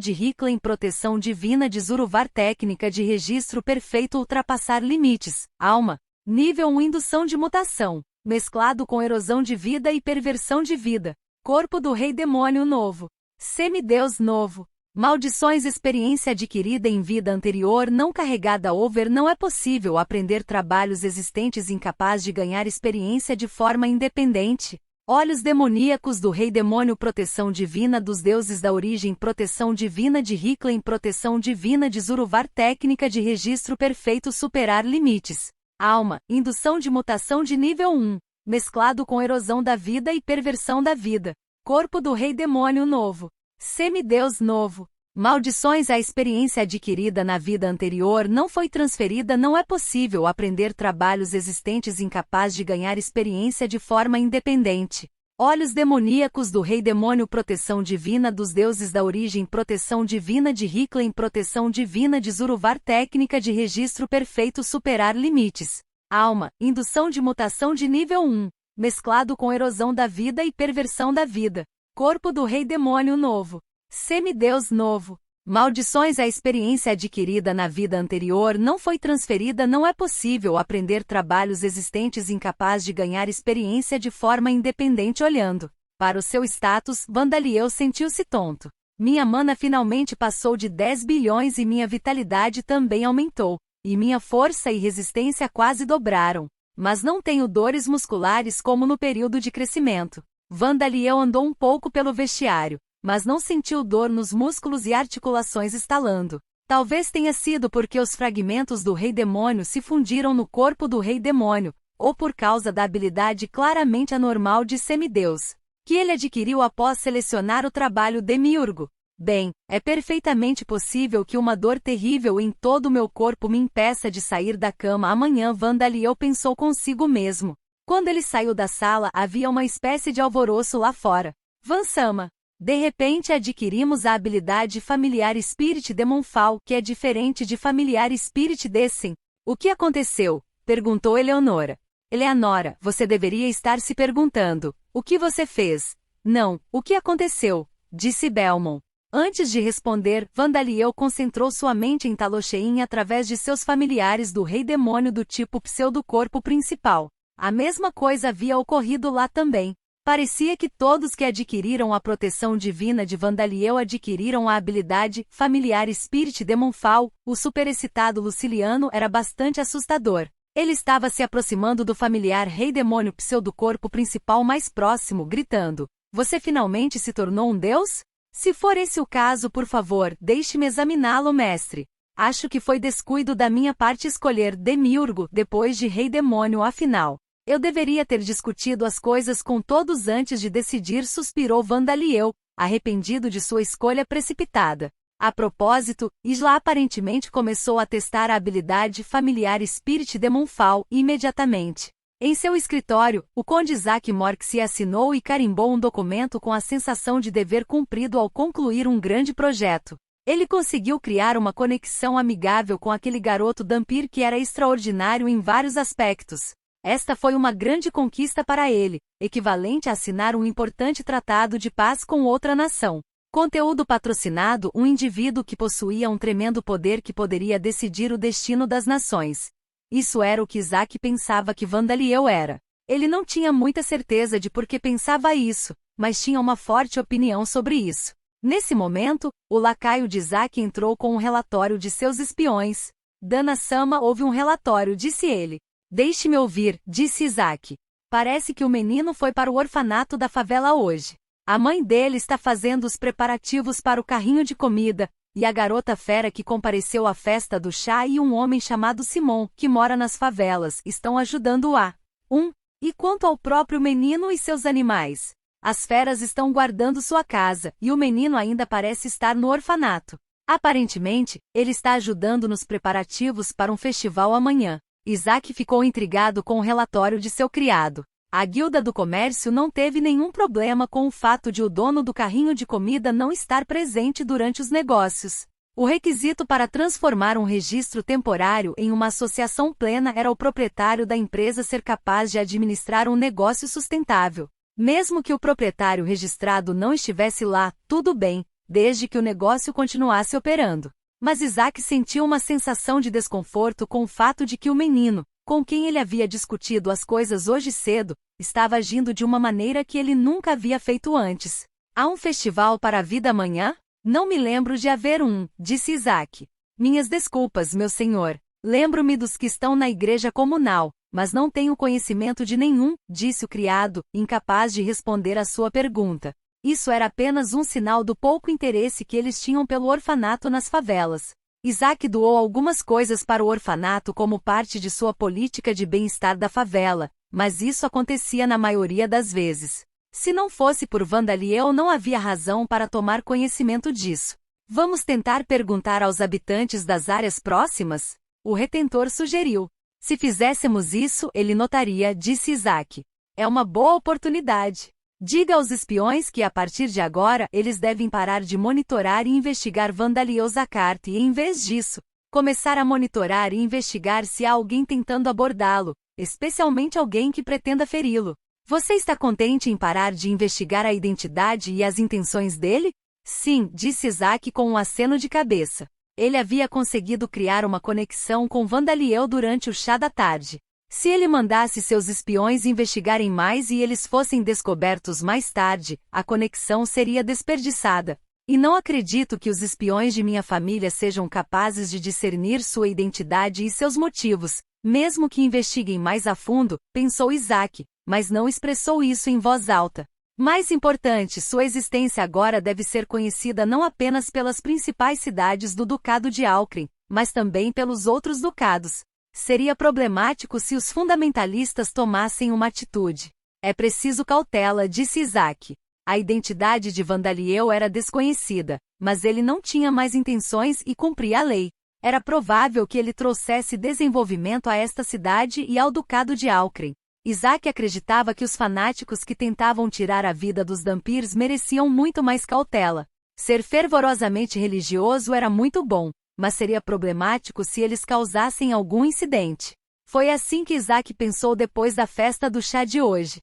de Hiklen. Proteção divina de Zuruvar. Técnica de registro perfeito. Ultrapassar limites. Alma. Nível 1. Indução de mutação. Mesclado com erosão de vida e perversão de vida. Corpo do Rei Demônio novo. Semideus novo. Maldições. Experiência adquirida em vida anterior não carregada over. Não é possível aprender trabalhos existentes. Incapaz de ganhar experiência de forma independente. Olhos demoníacos do Rei Demônio. Proteção divina dos deuses da origem. Proteção divina de Hiklen. Proteção divina de Zuruvar. Técnica de registro perfeito. Superar limites. Alma. Indução de mutação de nível 1. Mesclado com erosão da vida e perversão da vida. Corpo do Rei Demônio novo. Semideus novo. Maldições. A experiência adquirida na vida anterior não foi transferida. Não é possível aprender trabalhos existentes. Incapaz de ganhar experiência de forma independente. Olhos demoníacos do Rei Demônio. Proteção divina dos deuses da origem. Proteção divina de Hiklen. Proteção divina de Zuruvar. Técnica de registro perfeito. Superar limites. Alma. Indução de mutação de nível 1. Mesclado com erosão da vida e perversão da vida. Corpo do Rei Demônio novo. Semideus novo. Maldições. A experiência adquirida na vida anterior não foi transferida. Não é possível aprender trabalhos existentes. Incapaz de ganhar experiência de forma independente. Olhando para o seu status, Vandaliel sentiu-se tonto. Minha mana finalmente passou de 10 bilhões e minha vitalidade também aumentou. E minha força e resistência quase dobraram. Mas não tenho dores musculares como no período de crescimento. Vandaliel andou um pouco pelo vestiário, mas não sentiu dor nos músculos e articulações estalando. Talvez tenha sido porque os fragmentos do Rei Demônio se fundiram no corpo do Rei Demônio, ou por causa da habilidade claramente anormal de Semideus, que ele adquiriu após selecionar o trabalho Demiurgo. Bem, é perfeitamente possível que uma dor terrível em todo o meu corpo me impeça de sair da cama amanhã. Vandaliel pensou consigo mesmo. Quando ele saiu da sala, havia uma espécie de alvoroço lá fora. Vansama. De repente adquirimos a habilidade familiar Spirit Demonfall, que é diferente de familiar Spirit Descent. O que aconteceu? Perguntou Eleonora. Eleonora, você deveria estar se perguntando. O que você fez? Não, o que aconteceu? Disse Belmont. Antes de responder, Vandaliel concentrou sua mente em Talochein através de seus familiares do Rei Demônio do tipo pseudo-corpo principal. A mesma coisa havia ocorrido lá também. Parecia que todos que adquiriram a proteção divina de Vandaliel adquiriram a habilidade familiar Spirit Demonfall. O superexcitado Luciliano era bastante assustador. Ele estava se aproximando do familiar rei demônio pseudo-corpo principal mais próximo, gritando: "Você finalmente se tornou um deus? Se for esse o caso, por favor, deixe-me examiná-lo, mestre. Acho que foi descuido da minha parte escolher Demiurgo depois de rei demônio, afinal. Eu deveria ter discutido as coisas com todos antes de decidir", suspirou Vandaliel, arrependido de sua escolha precipitada. A propósito, Isla aparentemente começou a testar a habilidade familiar Spirit Demonfall imediatamente. Em seu escritório, o Conde Isaac Morxie assinou e carimbou um documento com a sensação de dever cumprido ao concluir um grande projeto. Ele conseguiu criar uma conexão amigável com aquele garoto Dhampir que era extraordinário em vários aspectos. Esta foi uma grande conquista para ele, equivalente a assinar um importante tratado de paz com outra nação. Conteúdo patrocinado: um indivíduo que possuía um tremendo poder que poderia decidir o destino das nações. Isso era o que Isaac pensava que Vandaliel era. Ele não tinha muita certeza de por que pensava isso, mas tinha uma forte opinião sobre isso. Nesse momento, o lacaio de Isaac entrou com um relatório de seus espiões. "Dana-sama, houve um relatório", disse ele. "Deixe-me ouvir", disse Isaac. "Parece que o menino foi para o orfanato da favela hoje. A mãe dele está fazendo os preparativos para o carrinho de comida, e a garota fera que compareceu à festa do chá e um homem chamado Simon, que mora nas favelas, estão ajudando-a. E quanto ao próprio menino e seus animais? As feras estão guardando sua casa, e o menino ainda parece estar no orfanato. Aparentemente, ele está ajudando nos preparativos para um festival amanhã." Isaac ficou intrigado com o relatório de seu criado. A Guilda do Comércio não teve nenhum problema com o fato de o dono do carrinho de comida não estar presente durante os negócios. O requisito para transformar um registro temporário em uma associação plena era o proprietário da empresa ser capaz de administrar um negócio sustentável. Mesmo que o proprietário registrado não estivesse lá, tudo bem, desde que o negócio continuasse operando. Mas Isaac sentiu uma sensação de desconforto com o fato de que o menino, com quem ele havia discutido as coisas hoje cedo, estava agindo de uma maneira que ele nunca havia feito antes. "Há um festival para a vida amanhã? Não me lembro de haver um", disse Isaac. "Minhas desculpas, meu senhor. Lembro-me dos que estão na igreja comunal, mas não tenho conhecimento de nenhum", disse o criado, incapaz de responder à sua pergunta. Isso era apenas um sinal do pouco interesse que eles tinham pelo orfanato nas favelas. Isaac doou algumas coisas para o orfanato como parte de sua política de bem-estar da favela, mas isso acontecia na maioria das vezes. Se não fosse por Vandaliel, não havia razão para tomar conhecimento disso. "Vamos tentar perguntar aos habitantes das áreas próximas?" o retentor sugeriu. "Se fizéssemos isso, ele notaria", disse Isaac. "É uma boa oportunidade. Diga aos espiões que a partir de agora eles devem parar de monitorar e investigar Vandaliel Zakart e, em vez disso, começar a monitorar e investigar se há alguém tentando abordá-lo, especialmente alguém que pretenda feri-lo. Você está contente em parar de investigar a identidade e as intenções dele?" "Sim", disse Isaac com um aceno de cabeça. Ele havia conseguido criar uma conexão com Vandaliel durante o chá da tarde. Se ele mandasse seus espiões investigarem mais e eles fossem descobertos mais tarde, a conexão seria desperdiçada. "E não acredito que os espiões de minha família sejam capazes de discernir sua identidade e seus motivos, mesmo que investiguem mais a fundo", pensou Isaac, mas não expressou isso em voz alta. Mais importante, sua existência agora deve ser conhecida não apenas pelas principais cidades do Ducado de Alcren, mas também pelos outros ducados. Seria problemático se os fundamentalistas tomassem uma atitude. "É preciso cautela", disse Isaac. A identidade de Vandaliel era desconhecida, mas ele não tinha mais intenções e cumpria a lei. Era provável que ele trouxesse desenvolvimento a esta cidade e ao Ducado de Alcren. Isaac acreditava que os fanáticos que tentavam tirar a vida dos Dhampirs mereciam muito mais cautela. Ser fervorosamente religioso era muito bom, mas seria problemático se eles causassem algum incidente. Foi assim que Isaac pensou depois da festa do chá de hoje.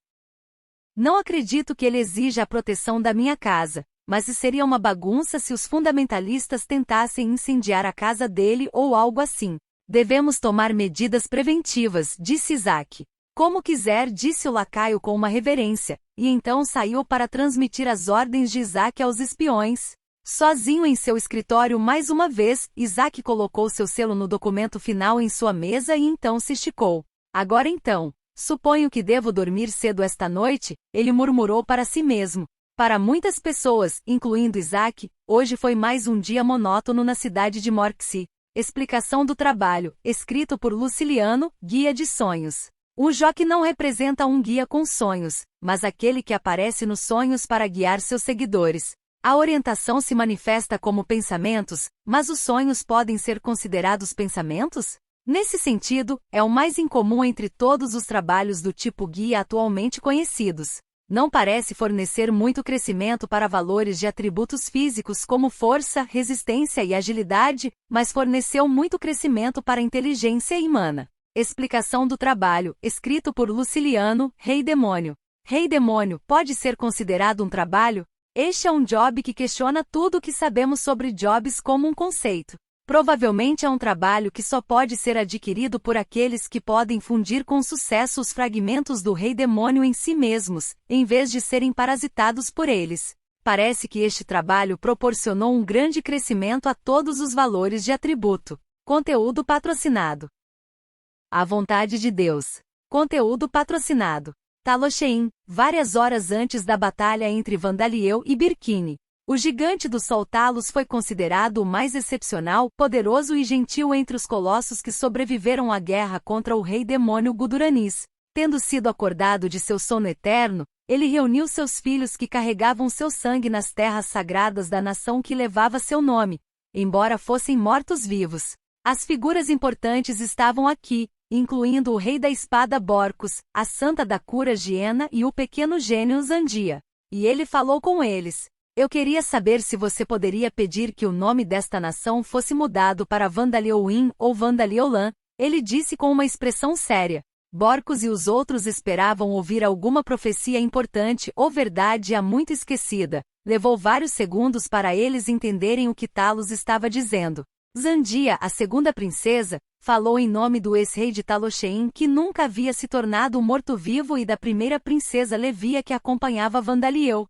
"Não acredito que ele exija a proteção da minha casa, mas seria uma bagunça se os fundamentalistas tentassem incendiar a casa dele ou algo assim. Devemos tomar medidas preventivas", disse Isaac. "Como quiser", disse o lacaio com uma reverência, e então saiu para transmitir as ordens de Isaac aos espiões. Sozinho em seu escritório mais uma vez, Isaac colocou seu selo no documento final em sua mesa e então se esticou. Agora então, suponho que devo dormir cedo esta noite, ele murmurou para si mesmo. Para muitas pessoas, incluindo Isaac, hoje foi mais um dia monótono na cidade de Morksey. Explicação do trabalho, escrito por Luciliano, Guia de Sonhos. Um jockey não representa um guia com sonhos, mas aquele que aparece nos sonhos para guiar seus seguidores. A orientação se manifesta como pensamentos, mas os sonhos podem ser considerados pensamentos? Nesse sentido, é o mais incomum entre todos os trabalhos do tipo guia atualmente conhecidos. Não parece fornecer muito crescimento para valores de atributos físicos como força, resistência e agilidade, mas forneceu muito crescimento para inteligência e mana. Explicação do trabalho, escrito por Luciliano, Rei Demônio. Rei Demônio pode ser considerado um trabalho? Este é um job que questiona tudo o que sabemos sobre jobs como um conceito. Provavelmente é um trabalho que só pode ser adquirido por aqueles que podem fundir com sucesso os fragmentos do Rei Demônio em si mesmos, em vez de serem parasitados por eles. Parece que este trabalho proporcionou um grande crescimento a todos os valores de atributo. Conteúdo patrocinado. A vontade de Deus. Conteúdo patrocinado. Talosheim, várias horas antes da batalha entre Vandaliel e Birkini. O gigante do Sol Talos foi considerado o mais excepcional, poderoso e gentil entre os colossos que sobreviveram à guerra contra o rei demônio Guduranis. Tendo sido acordado de seu sono eterno, ele reuniu seus filhos que carregavam seu sangue nas terras sagradas da nação que levava seu nome, embora fossem mortos-vivos. As figuras importantes estavam aqui, incluindo o rei da espada Borcus, a santa da cura Giena e o pequeno gênio Zandia. E ele falou com eles. Eu queria saber se você poderia pedir que o nome desta nação fosse mudado para Vandalioin ou Vandaliolan, ele disse com uma expressão séria. Borcus e os outros esperavam ouvir alguma profecia importante ou verdade há muito esquecida. Levou vários segundos para eles entenderem o que Talos estava dizendo. Zandia, a segunda princesa, falou em nome do ex-rei de Talosheim que nunca havia se tornado um morto-vivo e da primeira princesa Levia que acompanhava Vandaliel.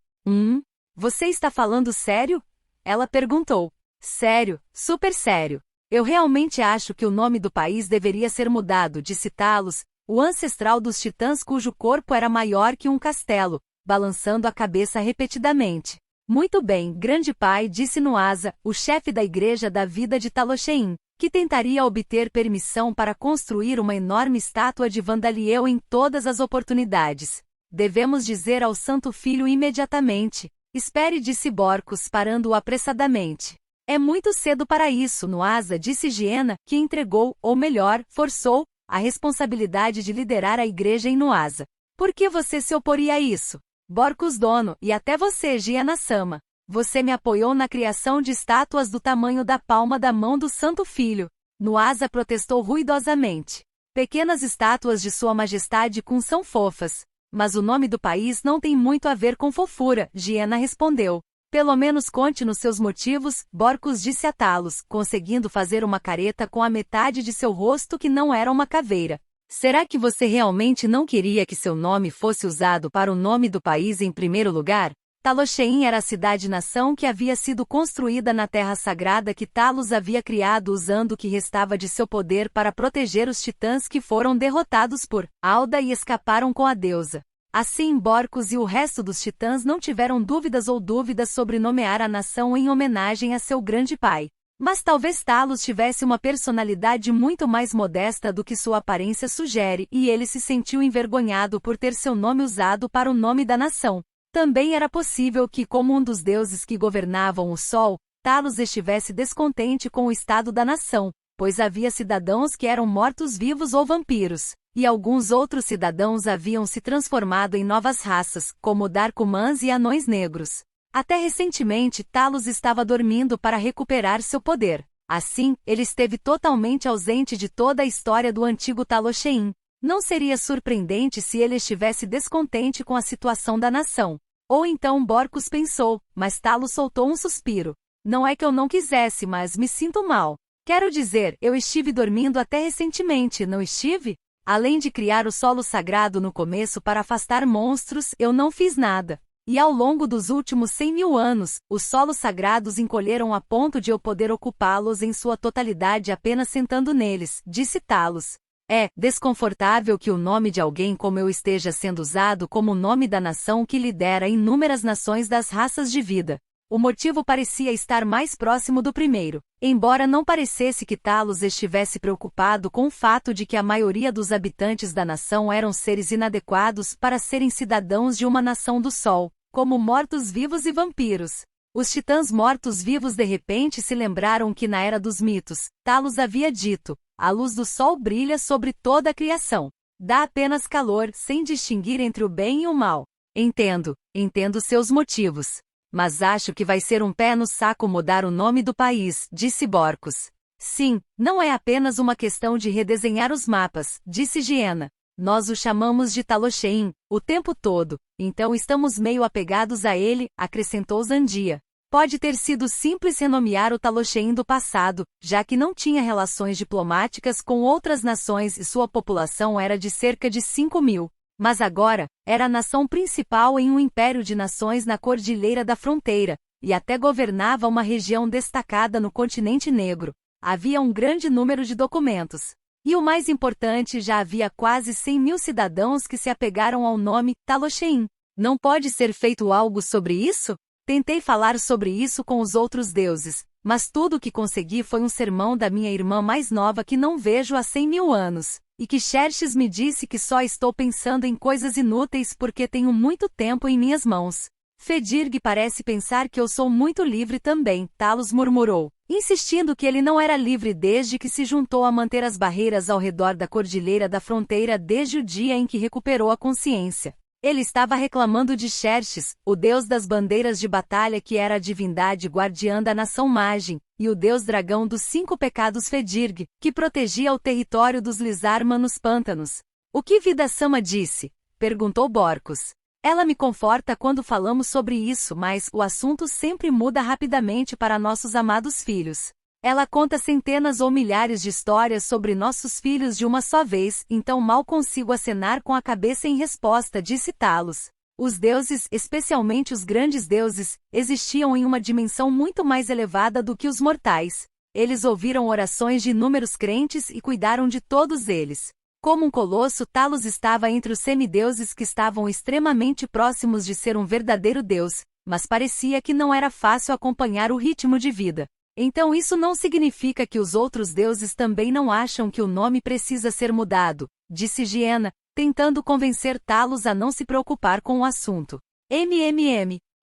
Você está falando sério? Ela perguntou. Sério, super sério. Eu realmente acho que o nome do país deveria ser mudado, disse Talos, o ancestral dos titãs cujo corpo era maior que um castelo, balançando a cabeça repetidamente. Muito bem, grande pai, disse Nuasa, o chefe da igreja da vida de Talosheim, que tentaria obter permissão para construir uma enorme estátua de Vandaliel em todas as oportunidades. Devemos dizer ao Santo Filho imediatamente. Espere, disse Borcus, parando-o apressadamente. É muito cedo para isso, Nuasa, disse Giena, que entregou, ou melhor, forçou, a responsabilidade de liderar a igreja em Nuasa. Por que você se oporia a isso? Borcus dono, e até você, Giena-sama. Você me apoiou na criação de estátuas do tamanho da palma da mão do Santo Filho. Nuasa protestou ruidosamente. Pequenas estátuas de Sua Majestade Kun são fofas. Mas o nome do país não tem muito a ver com fofura, Giena respondeu. Pelo menos conte-nos seus motivos, Borcus disse a Talos, conseguindo fazer uma careta com a metade de seu rosto que não era uma caveira. Será que você realmente não queria que seu nome fosse usado para o nome do país em primeiro lugar? Talosheim era a cidade-nação que havia sido construída na terra sagrada que Talos havia criado usando o que restava de seu poder para proteger os titãs que foram derrotados por Alda e escaparam com a deusa. Assim, Borcus e o resto dos titãs não tiveram dúvidas sobre nomear a nação em homenagem a seu grande pai. Mas talvez Talos tivesse uma personalidade muito mais modesta do que sua aparência sugere e ele se sentiu envergonhado por ter seu nome usado para o nome da nação. Também era possível que, como um dos deuses que governavam o Sol, Talos estivesse descontente com o estado da nação, pois havia cidadãos que eram mortos-vivos ou vampiros, e alguns outros cidadãos haviam se transformado em novas raças, como Darkumans e anões negros. Até recentemente Talos estava dormindo para recuperar seu poder. Assim, ele esteve totalmente ausente de toda a história do antigo Talosheim. Não seria surpreendente se ele estivesse descontente com a situação da nação. Ou então Borcus pensou, mas Talos soltou um suspiro. Não é que eu não quisesse, mas me sinto mal. Quero dizer, eu estive dormindo até recentemente, não estive? Além de criar o solo sagrado no começo para afastar monstros, eu não fiz nada. E ao longo dos últimos 100.000 anos, os solos sagrados encolheram a ponto de eu poder ocupá-los em sua totalidade apenas sentando neles, disse Talos. É desconfortável que o nome de alguém como eu esteja sendo usado como o nome da nação que lidera inúmeras nações das raças de vida. O motivo parecia estar mais próximo do primeiro, embora não parecesse que Talos estivesse preocupado com o fato de que a maioria dos habitantes da nação eram seres inadequados para serem cidadãos de uma nação do Sol, como mortos-vivos e vampiros. Os titãs mortos-vivos de repente se lembraram que na Era dos Mitos, Talos havia dito, a luz do Sol brilha sobre toda a criação. Dá apenas calor, sem distinguir entre o bem e o mal. Entendo seus motivos. Mas acho que vai ser um pé no saco mudar o nome do país, disse Borcos. Sim, não é apenas uma questão de redesenhar os mapas, disse Giena. Nós o chamamos de Talosheim, o tempo todo, então estamos meio apegados a ele, acrescentou Zandia. Pode ter sido simples renomear o Talosheim do passado, já que não tinha relações diplomáticas com outras nações e sua população era de cerca de 5.000. Mas agora, era a nação principal em um império de nações na Cordilheira da Fronteira, e até governava uma região destacada no continente negro. Havia um grande número de documentos. E o mais importante, já havia quase 100.000 cidadãos que se apegaram ao nome Talosheim. Não pode ser feito algo sobre isso? Tentei falar sobre isso com os outros deuses, mas tudo o que consegui foi um sermão da minha irmã mais nova que não vejo há 100.000 anos. E que Xerxes me disse que só estou pensando em coisas inúteis porque tenho muito tempo em minhas mãos. Fedirg parece pensar que eu sou muito livre também, Talos murmurou, insistindo que ele não era livre desde que se juntou a manter as barreiras ao redor da Cordilheira da Fronteira desde o dia em que recuperou a consciência. Ele estava reclamando de Xerxes, o deus das bandeiras de batalha que era a divindade guardiã da nação Magem, e o deus dragão dos 5 pecados Fedirg, que protegia o território dos Lizarma nos pântanos. O que Vida-sama disse? Perguntou Borcos. Ela me conforta quando falamos sobre isso, mas o assunto sempre muda rapidamente para nossos amados filhos. Ela conta centenas ou milhares de histórias sobre nossos filhos de uma só vez, então mal consigo acenar com a cabeça em resposta, disse Talos. Os deuses, especialmente os grandes deuses, existiam em uma dimensão muito mais elevada do que os mortais. Eles ouviram orações de inúmeros crentes e cuidaram de todos eles. Como um colosso, Talos estava entre os semideuses que estavam extremamente próximos de ser um verdadeiro deus, mas parecia que não era fácil acompanhar o ritmo de vida. Então isso não significa que os outros deuses também não acham que o nome precisa ser mudado, disse Giena, tentando convencer Talos a não se preocupar com o assunto.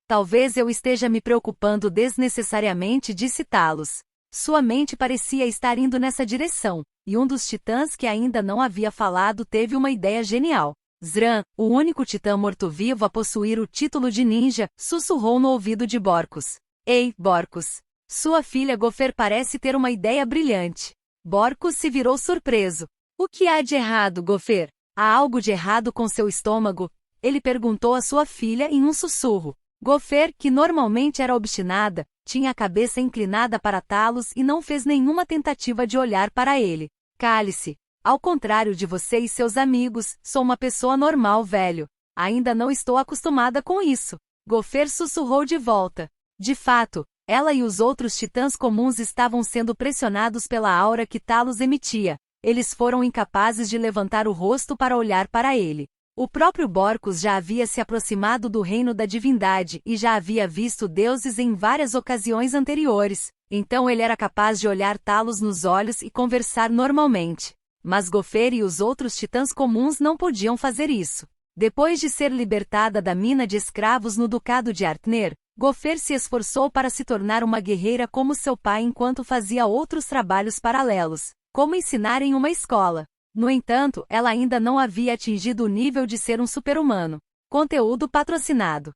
Talvez eu esteja me preocupando desnecessariamente, disse Talos. Sua mente parecia estar indo nessa direção, e um dos titãs que ainda não havia falado teve uma ideia genial. Zran, o único titã morto-vivo a possuir o título de ninja, sussurrou no ouvido de Borcos. Ei, Borcos! Sua filha Gofer parece ter uma ideia brilhante. Borcos se virou surpreso. O que há de errado, Gofer? Há algo de errado com seu estômago? Ele perguntou à sua filha em um sussurro. Gofer, que normalmente era obstinada, tinha a cabeça inclinada para Talos e não fez nenhuma tentativa de olhar para ele. Cale-se. Ao contrário de você e seus amigos, sou uma pessoa normal, velho. Ainda não estou acostumada com isso. Gofer sussurrou de volta. De fato, ela e os outros titãs comuns estavam sendo pressionados pela aura que Talos emitia. Eles foram incapazes de levantar o rosto para olhar para ele. O próprio Borcos já havia se aproximado do reino da divindade e já havia visto deuses em várias ocasiões anteriores, então ele era capaz de olhar Talos nos olhos e conversar normalmente. Mas Gofer e os outros titãs comuns não podiam fazer isso. Depois de ser libertada da mina de escravos no Ducado de Artner, Gofer se esforçou para se tornar uma guerreira como seu pai enquanto fazia outros trabalhos paralelos, como ensinar em uma escola. No entanto, ela ainda não havia atingido o nível de ser um super-humano. Conteúdo patrocinado.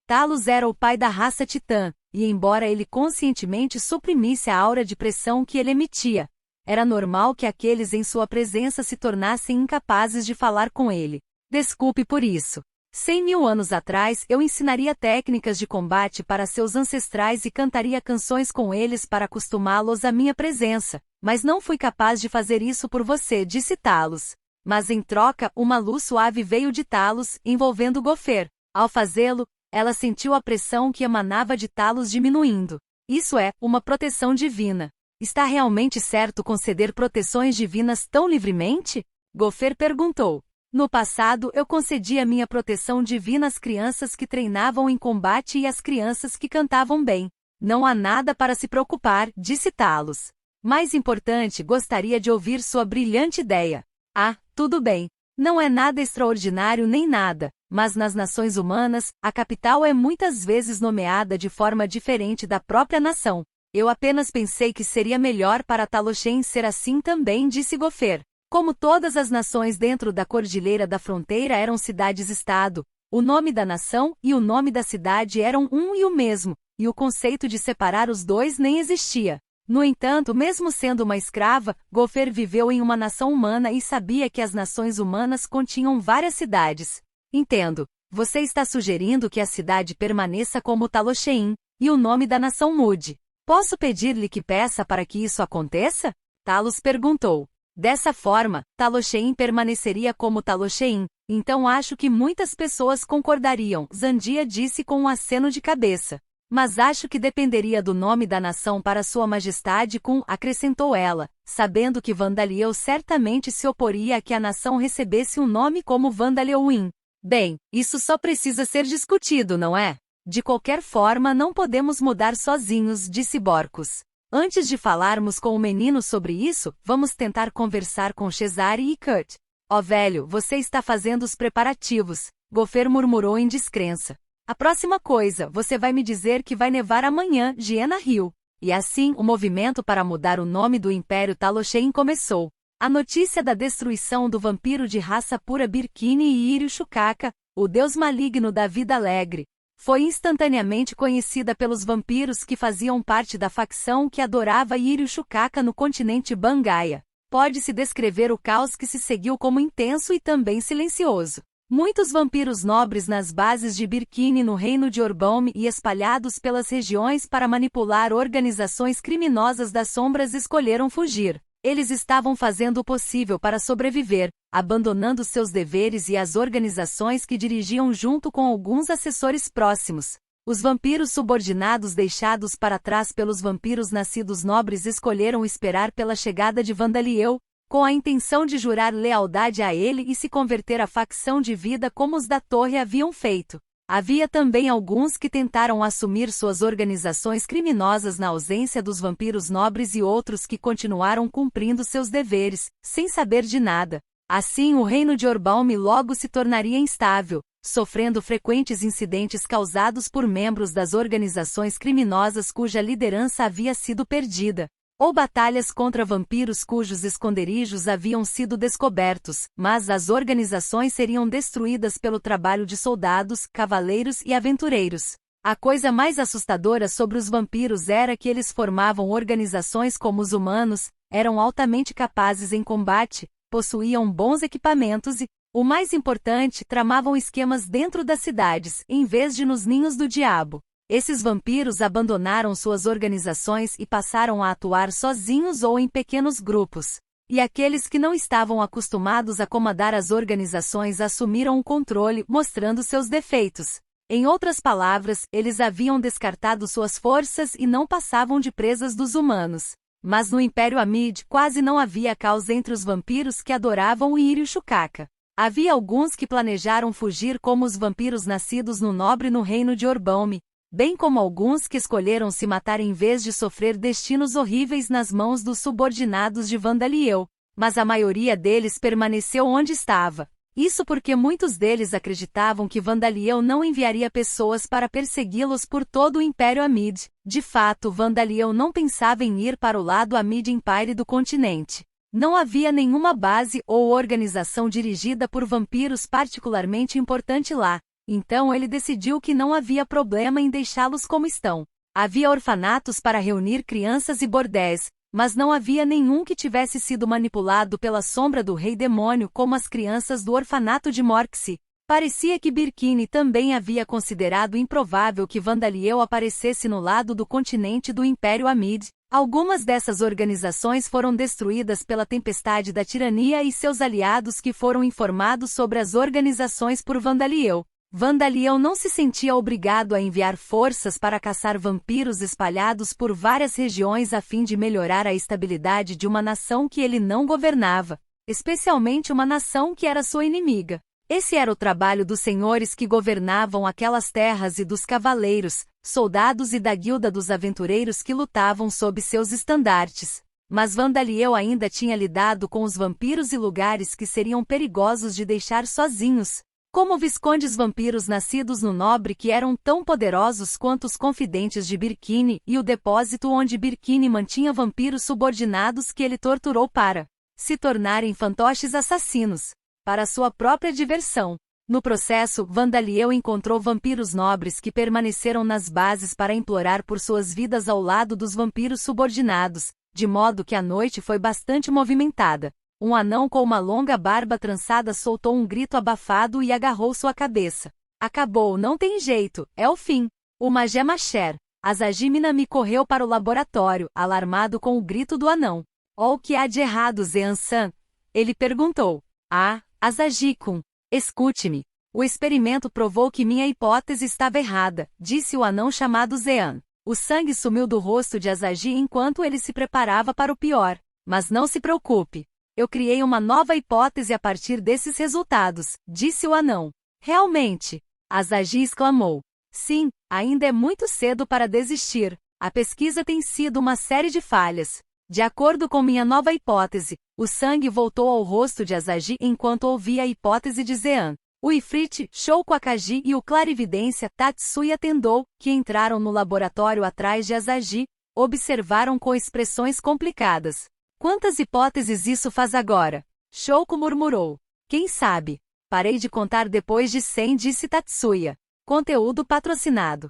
Talos era o pai da raça Titã, e embora ele conscientemente suprimisse a aura de pressão que ele emitia, era normal que aqueles em sua presença se tornassem incapazes de falar com ele. Desculpe por isso. 100.000 anos atrás eu ensinaria técnicas de combate para seus ancestrais e cantaria canções com eles para acostumá-los à minha presença, mas não fui capaz de fazer isso por você, disse Talos. Mas em troca, uma luz suave veio de Talos, envolvendo Gofer. Ao fazê-lo, ela sentiu a pressão que emanava de Talos diminuindo. Isso é, uma proteção divina. Está realmente certo conceder proteções divinas tão livremente? Gopher perguntou. No passado eu concedia minha proteção divina às crianças que treinavam em combate e às crianças que cantavam bem. Não há nada para se preocupar, disse Talos. Mais importante, gostaria de ouvir sua brilhante ideia. Ah, tudo bem. Não é nada extraordinário nem nada, mas nas nações humanas, a capital é muitas vezes nomeada de forma diferente da própria nação. Eu apenas pensei que seria melhor para Taloshen ser assim também, disse Gopher. Como todas as nações dentro da Cordilheira da Fronteira eram cidades-estado, o nome da nação e o nome da cidade eram um e o mesmo, e o conceito de separar os dois nem existia. No entanto, mesmo sendo uma escrava, Gopher viveu em uma nação humana e sabia que as nações humanas continham várias cidades. Entendo. Você está sugerindo que a cidade permaneça como Talosheim, e o nome da nação mude. Posso pedir-lhe que peça para que isso aconteça? Talos perguntou. Dessa forma, Talosheim permaneceria como Talosheim, então acho que muitas pessoas concordariam, Zandia disse com um aceno de cabeça. Mas acho que dependeria do nome da nação para Sua Majestade acrescentou ela, sabendo que Vandaliel certamente se oporia a que a nação recebesse um nome como Vandalielwin. Bem, isso só precisa ser discutido, não é? De qualquer forma não podemos mudar sozinhos, disse Borcos. Antes de falarmos com o menino sobre isso, vamos tentar conversar com Cesare e Kurt. Ó velho, você está fazendo os preparativos, Gopher murmurou em descrença. A próxima coisa, você vai me dizer que vai nevar amanhã, Gienah riu. E assim, o movimento para mudar o nome do Império Talosheim começou. A notícia da destruição do vampiro de raça pura Birkini e Iriushukaka, o deus maligno da vida alegre, foi instantaneamente conhecida pelos vampiros que faziam parte da facção que adorava Iriushukaka no continente Bangaia. Pode-se descrever o caos que se seguiu como intenso e também silencioso. Muitos vampiros nobres nas bases de Birkini no reino de Orbaum e espalhados pelas regiões para manipular organizações criminosas das sombras escolheram fugir. Eles estavam fazendo o possível para sobreviver, abandonando seus deveres e as organizações que dirigiam junto com alguns assessores próximos. Os vampiros subordinados deixados para trás pelos vampiros nascidos nobres escolheram esperar pela chegada de Vandaliel, com a intenção de jurar lealdade a ele e se converter à facção de vida como os da Torre haviam feito. Havia também alguns que tentaram assumir suas organizações criminosas na ausência dos vampiros nobres e outros que continuaram cumprindo seus deveres, sem saber de nada. Assim o reino de Orbaum logo se tornaria instável, sofrendo frequentes incidentes causados por membros das organizações criminosas cuja liderança havia sido perdida. Ou batalhas contra vampiros cujos esconderijos haviam sido descobertos, mas as organizações seriam destruídas pelo trabalho de soldados, cavaleiros e aventureiros. A coisa mais assustadora sobre os vampiros era que eles formavam organizações como os humanos, eram altamente capazes em combate, possuíam bons equipamentos e, o mais importante, tramavam esquemas dentro das cidades, em vez de nos ninhos do diabo. Esses vampiros abandonaram suas organizações e passaram a atuar sozinhos ou em pequenos grupos. E aqueles que não estavam acostumados a comandar as organizações assumiram o controle, mostrando seus defeitos. Em outras palavras, eles haviam descartado suas forças e não passavam de presas dos humanos. Mas no Império Amid quase não havia caos entre os vampiros que adoravam o Iriushukaka. Havia alguns que planejaram fugir como os vampiros nascidos no nobre no reino de Orbaum, bem como alguns que escolheram se matar em vez de sofrer destinos horríveis nas mãos dos subordinados de Vandaliel, mas a maioria deles permaneceu onde estava. Isso porque muitos deles acreditavam que Vandaliel não enviaria pessoas para persegui-los por todo o Império Amid. De fato, Vandaliel não pensava em ir para o lado Amid Empire do continente. Não havia nenhuma base ou organização dirigida por vampiros particularmente importante lá. Então ele decidiu que não havia problema em deixá-los como estão. Havia orfanatos para reunir crianças e bordéis, mas não havia nenhum que tivesse sido manipulado pela sombra do rei demônio como as crianças do orfanato de Morxi. Parecia que Birkini também havia considerado improvável que Vandaliel aparecesse no lado do continente do Império Amid. Algumas dessas organizações foram destruídas pela tempestade da tirania e seus aliados que foram informados sobre as organizações por Vandaliel. Vandaliel não se sentia obrigado a enviar forças para caçar vampiros espalhados por várias regiões a fim de melhorar a estabilidade de uma nação que ele não governava, especialmente uma nação que era sua inimiga. Esse era o trabalho dos senhores que governavam aquelas terras e dos cavaleiros, soldados e da guilda dos aventureiros que lutavam sob seus estandartes. Mas Vandaliel ainda tinha lidado com os vampiros e lugares que seriam perigosos de deixar sozinhos, como viscondes vampiros nascidos no Nobre que eram tão poderosos quanto os confidentes de Birkini e o depósito onde Birkini mantinha vampiros subordinados que ele torturou para se tornarem fantoches assassinos, para sua própria diversão. No processo, Vandaliel encontrou vampiros nobres que permaneceram nas bases para implorar por suas vidas ao lado dos vampiros subordinados, de modo que a noite foi bastante movimentada. Um anão com uma longa barba trançada soltou um grito abafado e agarrou sua cabeça. Acabou, não tem jeito, é o fim. O Magé Macher. Azagi Minami correu para o laboratório, alarmado com o grito do anão. Oh, o que há de errado, Zean-san? Ele perguntou. Ah, Azagi-kun, escute-me. O experimento provou que minha hipótese estava errada, disse o anão chamado Zean. O sangue sumiu do rosto de Azagi enquanto ele se preparava para o pior. Mas não se preocupe. Eu criei uma nova hipótese a partir desses resultados, disse o anão. Realmente? Azagi exclamou. Sim, ainda é muito cedo para desistir. A pesquisa tem sido uma série de falhas. De acordo com minha nova hipótese, o sangue voltou ao rosto de Azagi enquanto ouvia a hipótese de Zean. O Ifrit, Shouko Akagi e o clarividência Tatsuya Tendou, que entraram no laboratório atrás de Azagi, observaram com expressões complicadas. Quantas hipóteses isso faz agora? Shouko murmurou. Quem sabe? Parei de contar depois de 100, disse Tatsuya. Conteúdo patrocinado.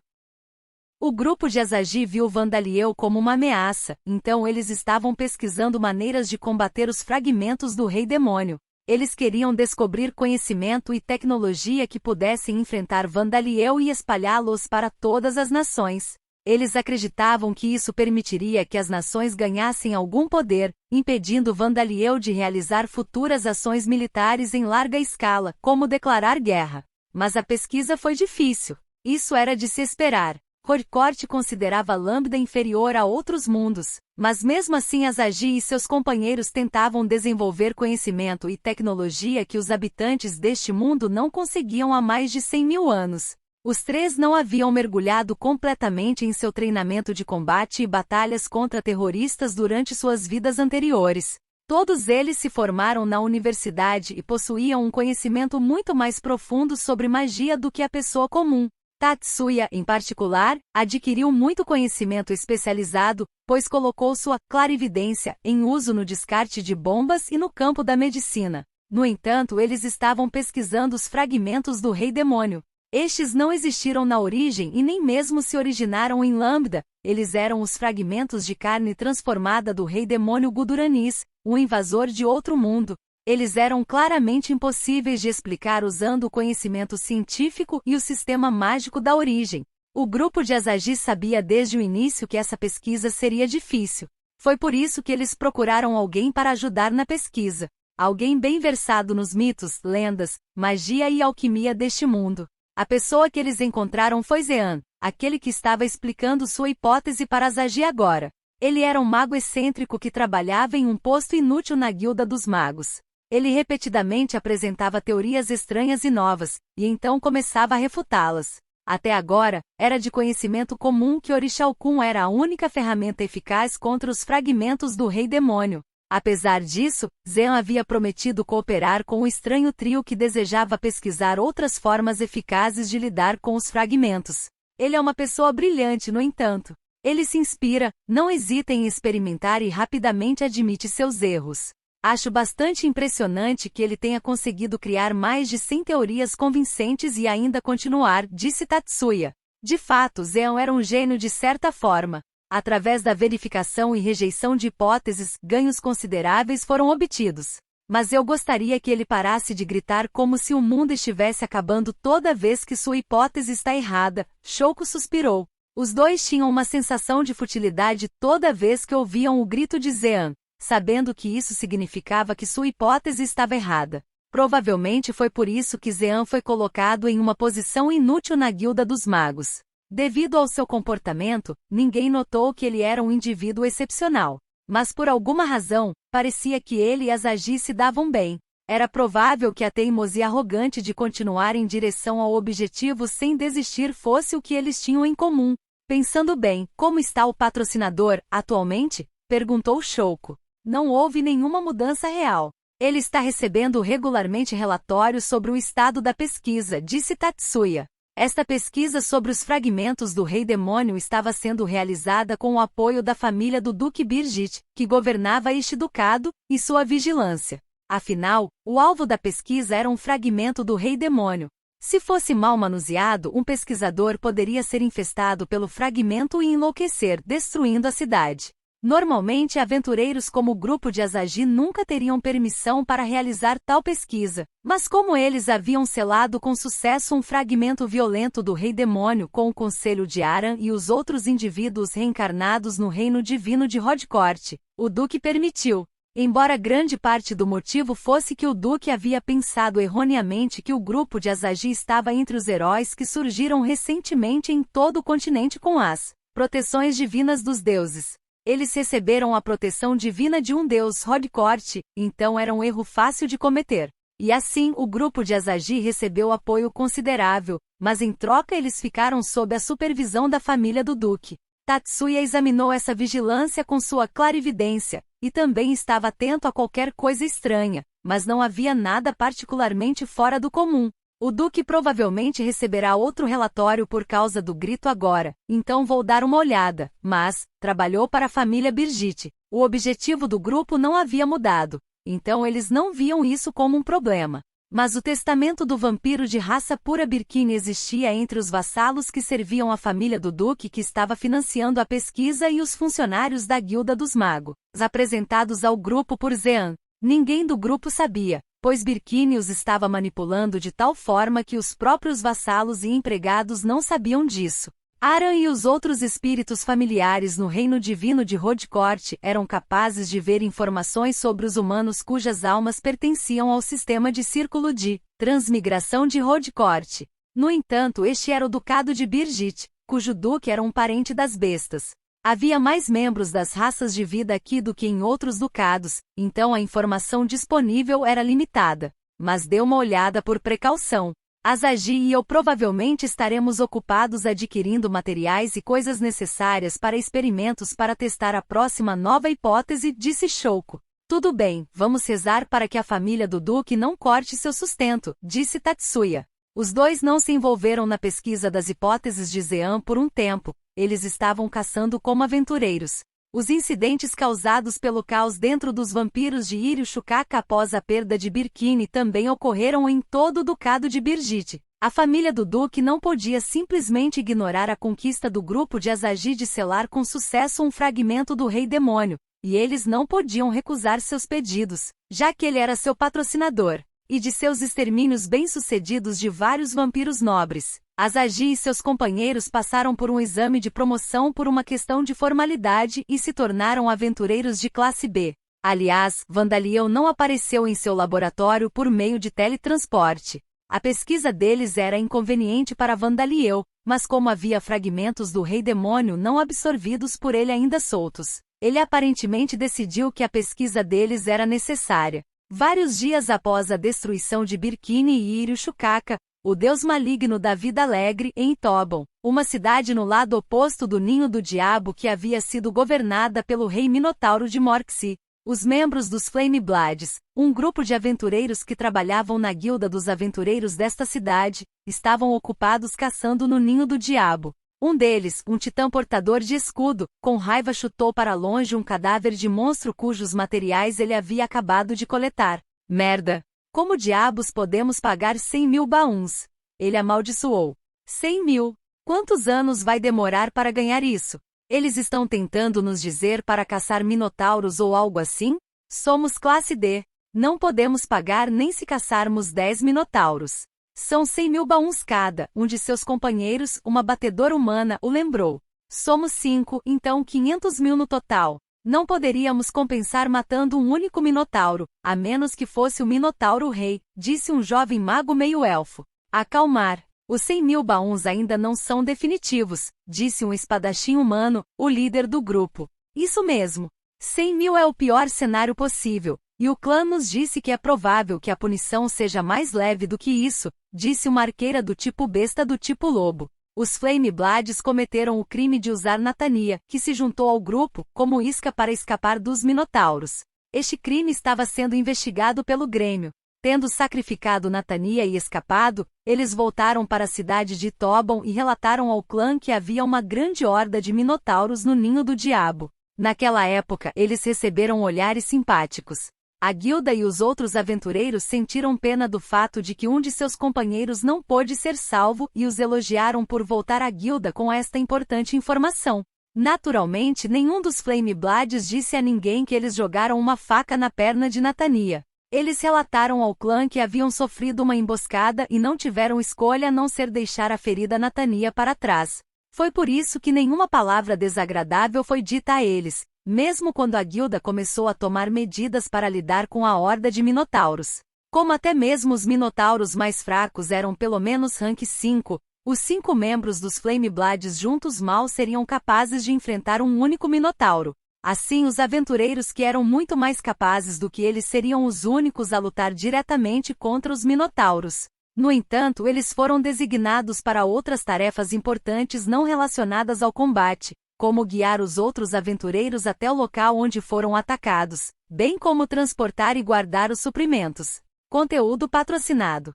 O grupo de Azagi viu Vandaliel como uma ameaça, então eles estavam pesquisando maneiras de combater os fragmentos do Rei Demônio. Eles queriam descobrir conhecimento e tecnologia que pudessem enfrentar Vandaliel e espalhá-los para todas as nações. Eles acreditavam que isso permitiria que as nações ganhassem algum poder, impedindo Vandaliel de realizar futuras ações militares em larga escala, como declarar guerra. Mas a pesquisa foi difícil. Isso era de se esperar. Horcourt considerava Lambda inferior a outros mundos, mas mesmo assim Azagi e seus companheiros tentavam desenvolver conhecimento e tecnologia que os habitantes deste mundo não conseguiam há mais de 100 mil anos. Os três não haviam mergulhado completamente em seu treinamento de combate e batalhas contra terroristas durante suas vidas anteriores. Todos eles se formaram na universidade e possuíam um conhecimento muito mais profundo sobre magia do que a pessoa comum. Tatsuya, em particular, adquiriu muito conhecimento especializado, pois colocou sua clarividência em uso no descarte de bombas e no campo da medicina. No entanto, eles estavam pesquisando os fragmentos do Rei Demônio. Estes não existiram na origem e nem mesmo se originaram em Lambda, eles eram os fragmentos de carne transformada do Rei Demônio Guduranis, um invasor de outro mundo. Eles eram claramente impossíveis de explicar usando o conhecimento científico e o sistema mágico da origem. O grupo de Azagi sabia desde o início que essa pesquisa seria difícil. Foi por isso que eles procuraram alguém para ajudar na pesquisa. Alguém bem versado nos mitos, lendas, magia e alquimia deste mundo. A pessoa que eles encontraram foi Zean, aquele que estava explicando sua hipótese para Azagi agora. Ele era um mago excêntrico que trabalhava em um posto inútil na Guilda dos Magos. Ele repetidamente apresentava teorias estranhas e novas, e então começava a refutá-las. Até agora, era de conhecimento comum que Orixalcum era a única ferramenta eficaz contra os fragmentos do Rei Demônio. Apesar disso, Zean havia prometido cooperar com o estranho trio que desejava pesquisar outras formas eficazes de lidar com os fragmentos. Ele é uma pessoa brilhante, no entanto. Ele se inspira, não hesita em experimentar e rapidamente admite seus erros. Acho bastante impressionante que ele tenha conseguido criar mais de 100 teorias convincentes e ainda continuar, disse Tatsuya. De fato, Zean era um gênio de certa forma. Através da verificação e rejeição de hipóteses, ganhos consideráveis foram obtidos. Mas eu gostaria que ele parasse de gritar como se o mundo estivesse acabando toda vez que sua hipótese está errada. Shouko suspirou. Os dois tinham uma sensação de futilidade toda vez que ouviam o grito de Zean, sabendo que isso significava que sua hipótese estava errada. Provavelmente foi por isso que Zean foi colocado em uma posição inútil na Guilda dos Magos. Devido ao seu comportamento, ninguém notou que ele era um indivíduo excepcional. Mas por alguma razão, parecia que ele e Asaji se davam bem. Era provável que a teimosia arrogante de continuar em direção ao objetivo sem desistir fosse o que eles tinham em comum. Pensando bem, como está o patrocinador, atualmente? Perguntou Shouko. Não houve nenhuma mudança real. Ele está recebendo regularmente relatórios sobre o estado da pesquisa, disse Tatsuya. Esta pesquisa sobre os fragmentos do Rei Demônio estava sendo realizada com o apoio da família do Duque Birgit, que governava este ducado, e sua vigilância. Afinal, o alvo da pesquisa era um fragmento do Rei Demônio. Se fosse mal manuseado, um pesquisador poderia ser infestado pelo fragmento e enlouquecer, destruindo a cidade. Normalmente, aventureiros como o grupo de Asaji nunca teriam permissão para realizar tal pesquisa, mas como eles haviam selado com sucesso um fragmento violento do Rei Demônio com o conselho de Aran e os outros indivíduos reencarnados no reino divino de Rodcourt, o Duque permitiu. Embora grande parte do motivo fosse que o Duque havia pensado erroneamente que o grupo de Asaji estava entre os heróis que surgiram recentemente em todo o continente com as proteções divinas dos deuses. Eles receberam a proteção divina de um deus Rodcourt, então era um erro fácil de cometer. E assim, o grupo de Asaji recebeu apoio considerável, mas em troca eles ficaram sob a supervisão da família do Duque. Tatsuya examinou essa vigilância com sua clarividência, e também estava atento a qualquer coisa estranha, mas não havia nada particularmente fora do comum. O Duque provavelmente receberá outro relatório por causa do grito agora, então vou dar uma olhada, mas, trabalhou para a família Birgit. O objetivo do grupo não havia mudado, então eles não viam isso como um problema. Mas o testamento do vampiro de raça pura Birkin existia entre os vassalos que serviam a família do Duque que estava financiando a pesquisa e os funcionários da Guilda dos Magos, apresentados ao grupo por Zean. Ninguém do grupo sabia, pois Birkin os estava manipulando de tal forma que os próprios vassalos e empregados não sabiam disso. Aran e os outros espíritos familiares no reino divino de Rodcourt eram capazes de ver informações sobre os humanos cujas almas pertenciam ao sistema de círculo de transmigração de Rodcourt. No entanto, este era o ducado de Birgit, cujo duque era um parente das bestas. Havia mais membros das raças de vida aqui do que em outros ducados, então a informação disponível era limitada. Mas dê uma olhada por precaução. Asaji e eu provavelmente estaremos ocupados adquirindo materiais e coisas necessárias para experimentos para testar a próxima nova hipótese, disse Shouko. Tudo bem, vamos rezar para que a família do Duque não corte seu sustento, disse Tatsuya. Os dois não se envolveram na pesquisa das hipóteses de Zean por um tempo, eles estavam caçando como aventureiros. Os incidentes causados pelo caos dentro dos vampiros de Irishukaka após a perda de Birkin também ocorreram em todo o ducado de Birgit. A família do Duque não podia simplesmente ignorar a conquista do grupo de Asaji de selar com sucesso um fragmento do Rei Demônio, e eles não podiam recusar seus pedidos, já que ele era seu patrocinador, e de seus extermínios bem-sucedidos de vários vampiros nobres. Asaji e seus companheiros passaram por um exame de promoção por uma questão de formalidade e se tornaram aventureiros de classe B. Aliás, Vandaliel não apareceu em seu laboratório por meio de teletransporte. A pesquisa deles era inconveniente para Vandaliel, mas como havia fragmentos do Rei Demônio não absorvidos por ele ainda soltos, ele aparentemente decidiu que a pesquisa deles era necessária. Vários dias após a destruição de Birkin e Irishukaka, o deus maligno da vida alegre, em Tobon, uma cidade no lado oposto do Ninho do Diabo que havia sido governada pelo rei Minotauro de Morxi, os membros dos Flameblades, um grupo de aventureiros que trabalhavam na guilda dos aventureiros desta cidade, estavam ocupados caçando no Ninho do Diabo. Um deles, um titã portador de escudo, com raiva chutou para longe um cadáver de monstro cujos materiais ele havia acabado de coletar. Merda! Como diabos podemos pagar 100.000 baúns? Ele amaldiçoou. 100.000? Quantos anos vai demorar para ganhar isso? Eles estão tentando nos dizer para caçar minotauros ou algo assim? Somos classe D. Não podemos pagar nem se caçarmos 10 minotauros. São 100.000 baúns cada, um de seus companheiros, uma batedora humana, o lembrou. Somos 5, então 500.000 no total. Não poderíamos compensar matando um único Minotauro, a menos que fosse o Minotauro Rei, disse um jovem mago meio-elfo. Acalmar. Os 100.000 baús ainda não são definitivos, disse um espadachim humano, o líder do grupo. Isso mesmo. 100.000 é o pior cenário possível, e o clã nos disse que é provável que a punição seja mais leve do que isso, disse uma arqueira do tipo besta do tipo lobo. Os Flameblades cometeram o crime de usar Natania, que se juntou ao grupo, como isca para escapar dos Minotauros. Este crime estava sendo investigado pelo Grêmio. Tendo sacrificado Natania e escapado, eles voltaram para a cidade de Tobon e relataram ao clã que havia uma grande horda de Minotauros no Ninho do Diabo. Naquela época, eles receberam olhares simpáticos. A guilda e os outros aventureiros sentiram pena do fato de que um de seus companheiros não pôde ser salvo e os elogiaram por voltar à guilda com esta importante informação. Naturalmente, nenhum dos Flameblades disse a ninguém que eles jogaram uma faca na perna de Natania. Eles relataram ao clã que haviam sofrido uma emboscada e não tiveram escolha a não ser deixar a ferida Natania para trás. Foi por isso que nenhuma palavra desagradável foi dita a eles, mesmo quando a guilda começou a tomar medidas para lidar com a horda de Minotauros. Como até mesmo os Minotauros mais fracos eram pelo menos rank 5, os 5 membros dos Flameblades juntos mal seriam capazes de enfrentar um único Minotauro. Assim, os aventureiros que eram muito mais capazes do que eles seriam os únicos a lutar diretamente contra os Minotauros. No entanto, eles foram designados para outras tarefas importantes não relacionadas ao combate, como guiar os outros aventureiros até o local onde foram atacados, bem como transportar e guardar os suprimentos. Conteúdo patrocinado.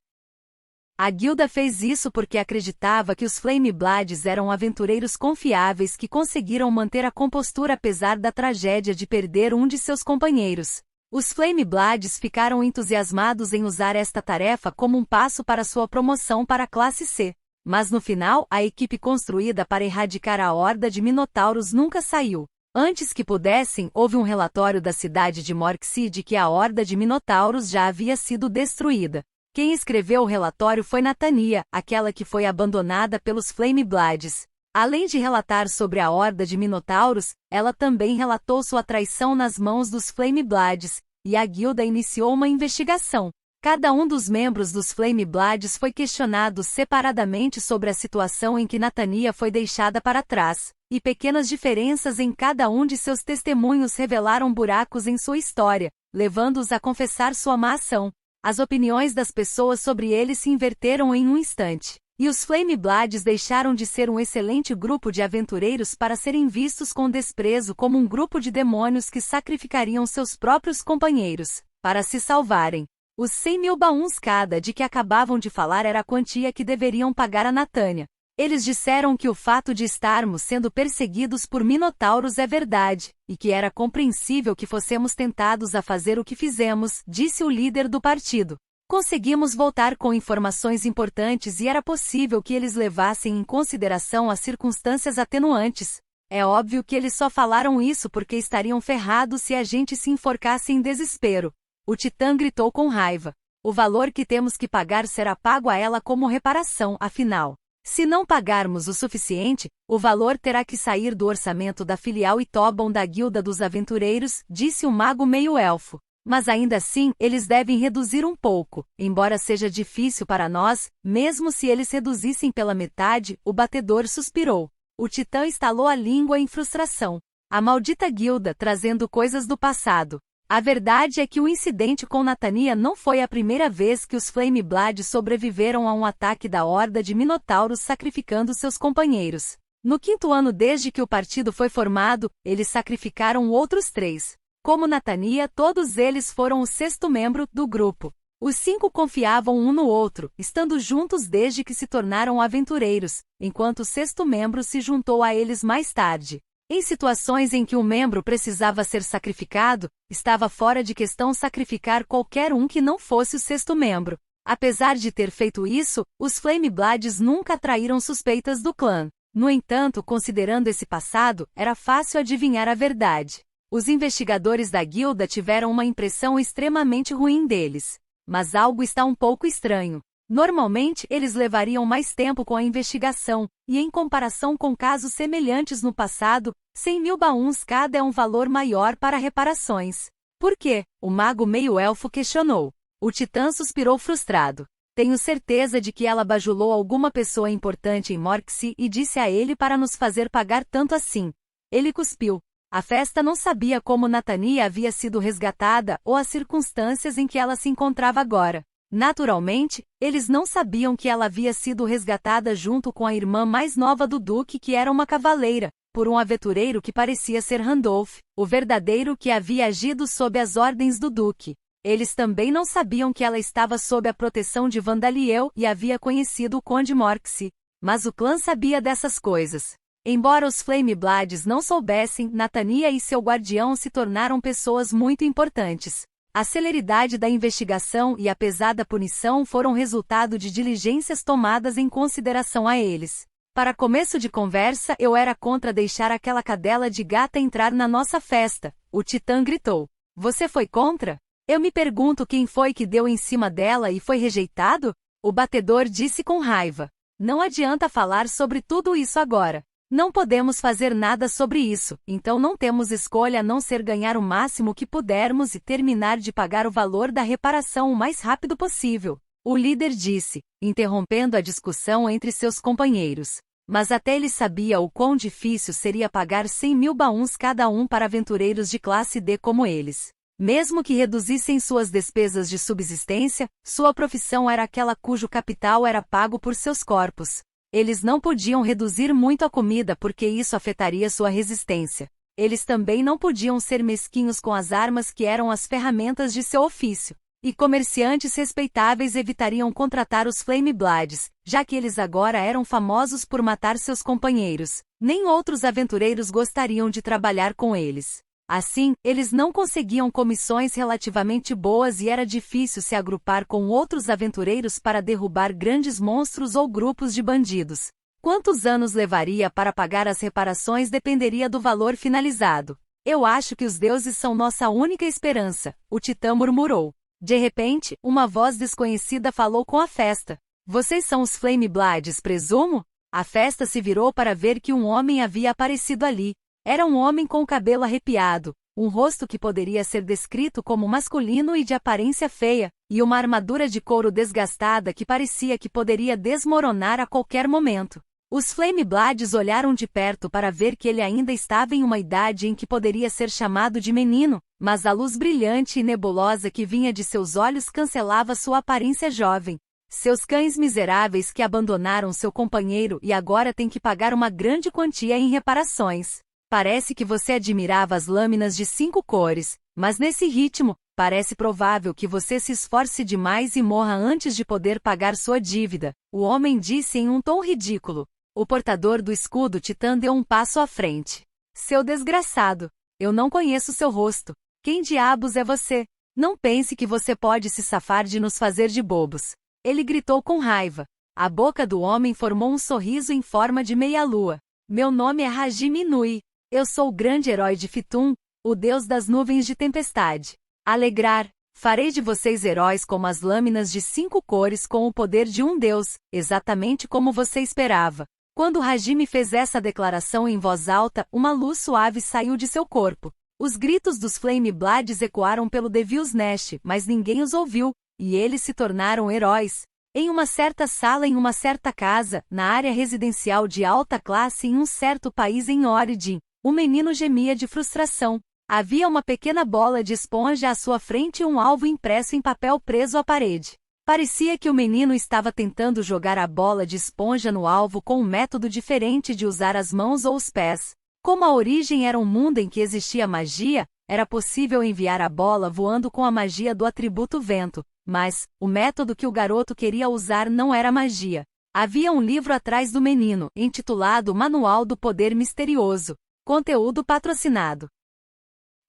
A guilda fez isso porque acreditava que os Flameblades eram aventureiros confiáveis que conseguiram manter a compostura apesar da tragédia de perder um de seus companheiros. Os Flameblades ficaram entusiasmados em usar esta tarefa como um passo para sua promoção para a classe C. Mas no final, a equipe construída para erradicar a horda de Minotauros nunca saiu. Antes que pudessem, houve um relatório da cidade de Morxi de que a horda de Minotauros já havia sido destruída. Quem escreveu o relatório foi Natania, aquela que foi abandonada pelos Flameblades. Além de relatar sobre a horda de Minotauros, ela também relatou sua traição nas mãos dos Flameblades, e a guilda iniciou uma investigação. Cada um dos membros dos Flameblades foi questionado separadamente sobre a situação em que Natania foi deixada para trás, e pequenas diferenças em cada um de seus testemunhos revelaram buracos em sua história, levando-os a confessar sua má ação. As opiniões das pessoas sobre ele se inverteram em um instante, e os Flameblades deixaram de ser um excelente grupo de aventureiros para serem vistos com desprezo como um grupo de demônios que sacrificariam seus próprios companheiros, para se salvarem. Os 100.000 baús cada de que acabavam de falar era a quantia que deveriam pagar a Natania. Eles disseram que o fato de estarmos sendo perseguidos por Minotauros é verdade, e que era compreensível que fossemos tentados a fazer o que fizemos, disse o líder do partido. Conseguimos voltar com informações importantes e era possível que eles levassem em consideração as circunstâncias atenuantes. É óbvio que eles só falaram isso porque estariam ferrados se a gente se enforcasse em desespero. O Titã gritou com raiva. O valor que temos que pagar será pago a ela como reparação, afinal. Se não pagarmos o suficiente, o valor terá que sair do orçamento da filial Itobon da Guilda dos Aventureiros, disse o mago meio-elfo. Mas ainda assim, eles devem reduzir um pouco, embora seja difícil para nós, mesmo se eles reduzissem pela metade, o batedor suspirou. O Titã estalou a língua em frustração. A maldita guilda trazendo coisas do passado. A verdade é que o incidente com Natania não foi a primeira vez que os Flameblades sobreviveram a um ataque da horda de Minotauros sacrificando seus companheiros. No 5º ano desde que o partido foi formado, eles sacrificaram outros 3. Como Natania, todos eles foram o 6º membro do grupo. Os 5 confiavam um no outro, estando juntos desde que se tornaram aventureiros, enquanto o 6º membro se juntou a eles mais tarde. Em situações em que um membro precisava ser sacrificado, estava fora de questão sacrificar qualquer um que não fosse o 6º membro. Apesar de ter feito isso, os Flameblades nunca atraíram suspeitas do clã. No entanto, considerando esse passado, era fácil adivinhar a verdade. Os investigadores da guilda tiveram uma impressão extremamente ruim deles. Mas algo está um pouco estranho. Normalmente, eles levariam mais tempo com a investigação, e em comparação com casos semelhantes no passado, 100.000 baúns cada é um valor maior para reparações. Por quê? O mago meio-elfo questionou. O titã suspirou frustrado. Tenho certeza de que ela bajulou alguma pessoa importante em Morxie e disse a ele para nos fazer pagar tanto assim. Ele cuspiu. A festa não sabia como Nathania havia sido resgatada ou as circunstâncias em que ela se encontrava agora. Naturalmente, eles não sabiam que ela havia sido resgatada junto com a irmã mais nova do Duque, que era uma cavaleira, por um aventureiro que parecia ser Randolph, o verdadeiro que havia agido sob as ordens do Duque. Eles também não sabiam que ela estava sob a proteção de Vandaliel e havia conhecido o Conde Morxie. Mas o clã sabia dessas coisas. Embora os Flameblades não soubessem, Nathania e seu guardião se tornaram pessoas muito importantes. A celeridade da investigação e a pesada punição foram resultado de diligências tomadas em consideração a eles. Para começo de conversa, eu era contra deixar aquela cadela de gata entrar na nossa festa, o Titã gritou. Você foi contra? Eu me pergunto quem foi que deu em cima dela e foi rejeitado? O batedor disse com raiva. Não adianta falar sobre tudo isso agora. Não podemos fazer nada sobre isso, então não temos escolha a não ser ganhar o máximo que pudermos e terminar de pagar o valor da reparação o mais rápido possível. O líder disse, interrompendo a discussão entre seus companheiros. Mas até ele sabia o quão difícil seria pagar 100.000 baúns cada um para aventureiros de classe D como eles. Mesmo que reduzissem suas despesas de subsistência, sua profissão era aquela cujo capital era pago por seus corpos. Eles não podiam reduzir muito a comida porque isso afetaria sua resistência. Eles também não podiam ser mesquinhos com as armas que eram as ferramentas de seu ofício. E comerciantes respeitáveis evitariam contratar os Flameblades, já que eles agora eram famosos por matar seus companheiros. Nem outros aventureiros gostariam de trabalhar com eles. Assim, eles não conseguiam comissões relativamente boas e era difícil se agrupar com outros aventureiros para derrubar grandes monstros ou grupos de bandidos. Quantos anos levaria para pagar as reparações dependeria do valor finalizado. Eu acho que os deuses são nossa única esperança, o Titã murmurou. De repente, uma voz desconhecida falou com a festa. Vocês são os Flameblades, presumo? A festa se virou para ver que um homem havia aparecido ali. Era um homem com o cabelo arrepiado, um rosto que poderia ser descrito como masculino e de aparência feia, e uma armadura de couro desgastada que parecia que poderia desmoronar a qualquer momento. Os Flameblades olharam de perto para ver que ele ainda estava em uma idade em que poderia ser chamado de menino, mas a luz brilhante e nebulosa que vinha de seus olhos cancelava sua aparência jovem. Seus cães miseráveis que abandonaram seu companheiro e agora têm que pagar uma grande quantia em reparações. Parece que você admirava as lâminas de 5 cores, mas nesse ritmo, parece provável que você se esforce demais e morra antes de poder pagar sua dívida, o homem disse em um tom ridículo. O portador do escudo Titã deu um passo à frente. Seu desgraçado, eu não conheço seu rosto. Quem diabos é você? Não pense que você pode se safar de nos fazer de bobos. Ele gritou com raiva. A boca do homem formou um sorriso em forma de meia-lua. Meu nome é Hajime Nui. Eu sou o grande herói de Fitum, o deus das nuvens de tempestade. Alegrar, farei de vocês heróis como as lâminas de 5 cores com o poder de um deus, exatamente como você esperava. Quando Hajime fez essa declaração em voz alta, uma luz suave saiu de seu corpo. Os gritos dos Flameblades ecoaram pelo Devil's Nest, mas ninguém os ouviu, e eles se tornaram heróis. Em uma certa sala em uma certa casa, na área residencial de alta classe em um certo país em Origin, o menino gemia de frustração. Havia uma pequena bola de esponja à sua frente e um alvo impresso em papel preso à parede. Parecia que o menino estava tentando jogar a bola de esponja no alvo com um método diferente de usar as mãos ou os pés. Como a origem era um mundo em que existia magia, era possível enviar a bola voando com a magia do atributo vento, mas o método que o garoto queria usar não era magia. Havia um livro atrás do menino, intitulado Manual do Poder Misterioso. Conteúdo patrocinado.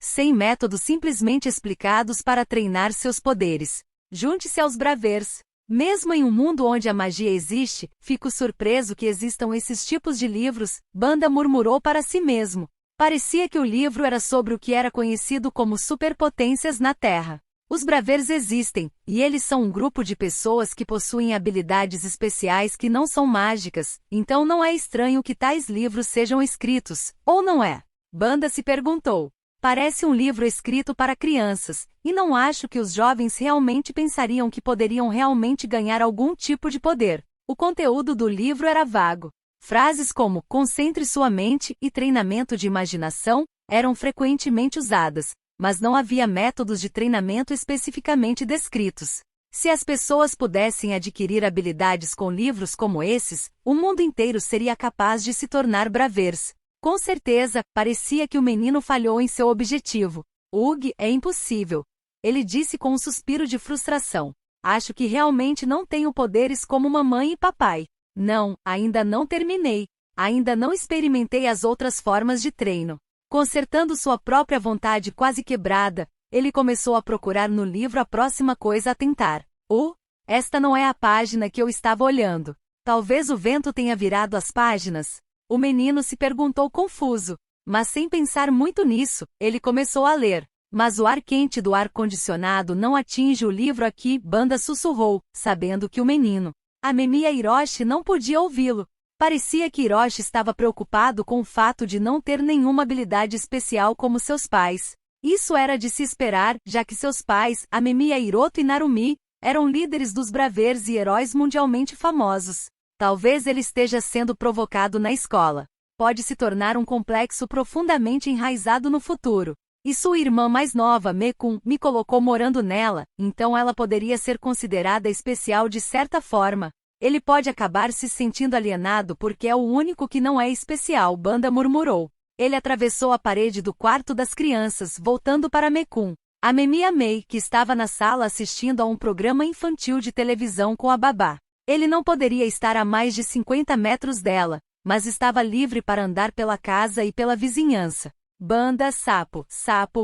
100 métodos simplesmente explicados para treinar seus poderes. Junte-se aos Bravers. Mesmo em um mundo onde a magia existe, fico surpreso que existam esses tipos de livros, Banda murmurou para si mesmo. Parecia que o livro era sobre o que era conhecido como superpotências na Terra. Os Bravers existem, e eles são um grupo de pessoas que possuem habilidades especiais que não são mágicas, então não é estranho que tais livros sejam escritos, ou não é? Banda se perguntou. Parece um livro escrito para crianças, e não acho que os jovens realmente pensariam que poderiam realmente ganhar algum tipo de poder. O conteúdo do livro era vago. Frases como concentre sua mente e treinamento de imaginação eram frequentemente usadas, mas não havia métodos de treinamento especificamente descritos. Se as pessoas pudessem adquirir habilidades com livros como esses, o mundo inteiro seria capaz de se tornar Bravers. Com certeza, parecia que o menino falhou em seu objetivo. Ugh, é impossível. Ele disse com um suspiro de frustração. Acho que realmente não tenho poderes como mamãe e papai. Não, ainda não terminei. Ainda não experimentei as outras formas de treino. Consertando sua própria vontade quase quebrada, ele começou a procurar no livro a próxima coisa a tentar. Esta não é a página que eu estava olhando. Talvez o vento tenha virado as páginas. O menino se perguntou confuso, mas sem pensar muito nisso, ele começou a ler. Mas o ar quente do ar-condicionado não atinge o livro aqui, Banda sussurrou, sabendo que o menino, Amemiya Hiroshi, não podia ouvi-lo. Parecia que Hiroshi estava preocupado com o fato de não ter nenhuma habilidade especial como seus pais. Isso era de se esperar, já que seus pais, Amemiya Hiroto e Narumi, eram líderes dos Bravers e heróis mundialmente famosos. Talvez ele esteja sendo provocado na escola. Pode se tornar um complexo profundamente enraizado no futuro. E sua irmã mais nova, Mekun, me colocou morando nela, então ela poderia ser considerada especial de certa forma. Ele pode acabar se sentindo alienado porque é o único que não é especial, Banda murmurou. Ele atravessou a parede do quarto das crianças, voltando para Mekun. Amemiya Mei, que estava na sala assistindo a um programa infantil de televisão com a babá. Ele não poderia estar a mais de 50 metros dela, mas estava livre para andar pela casa e pela vizinhança. Banda sapo,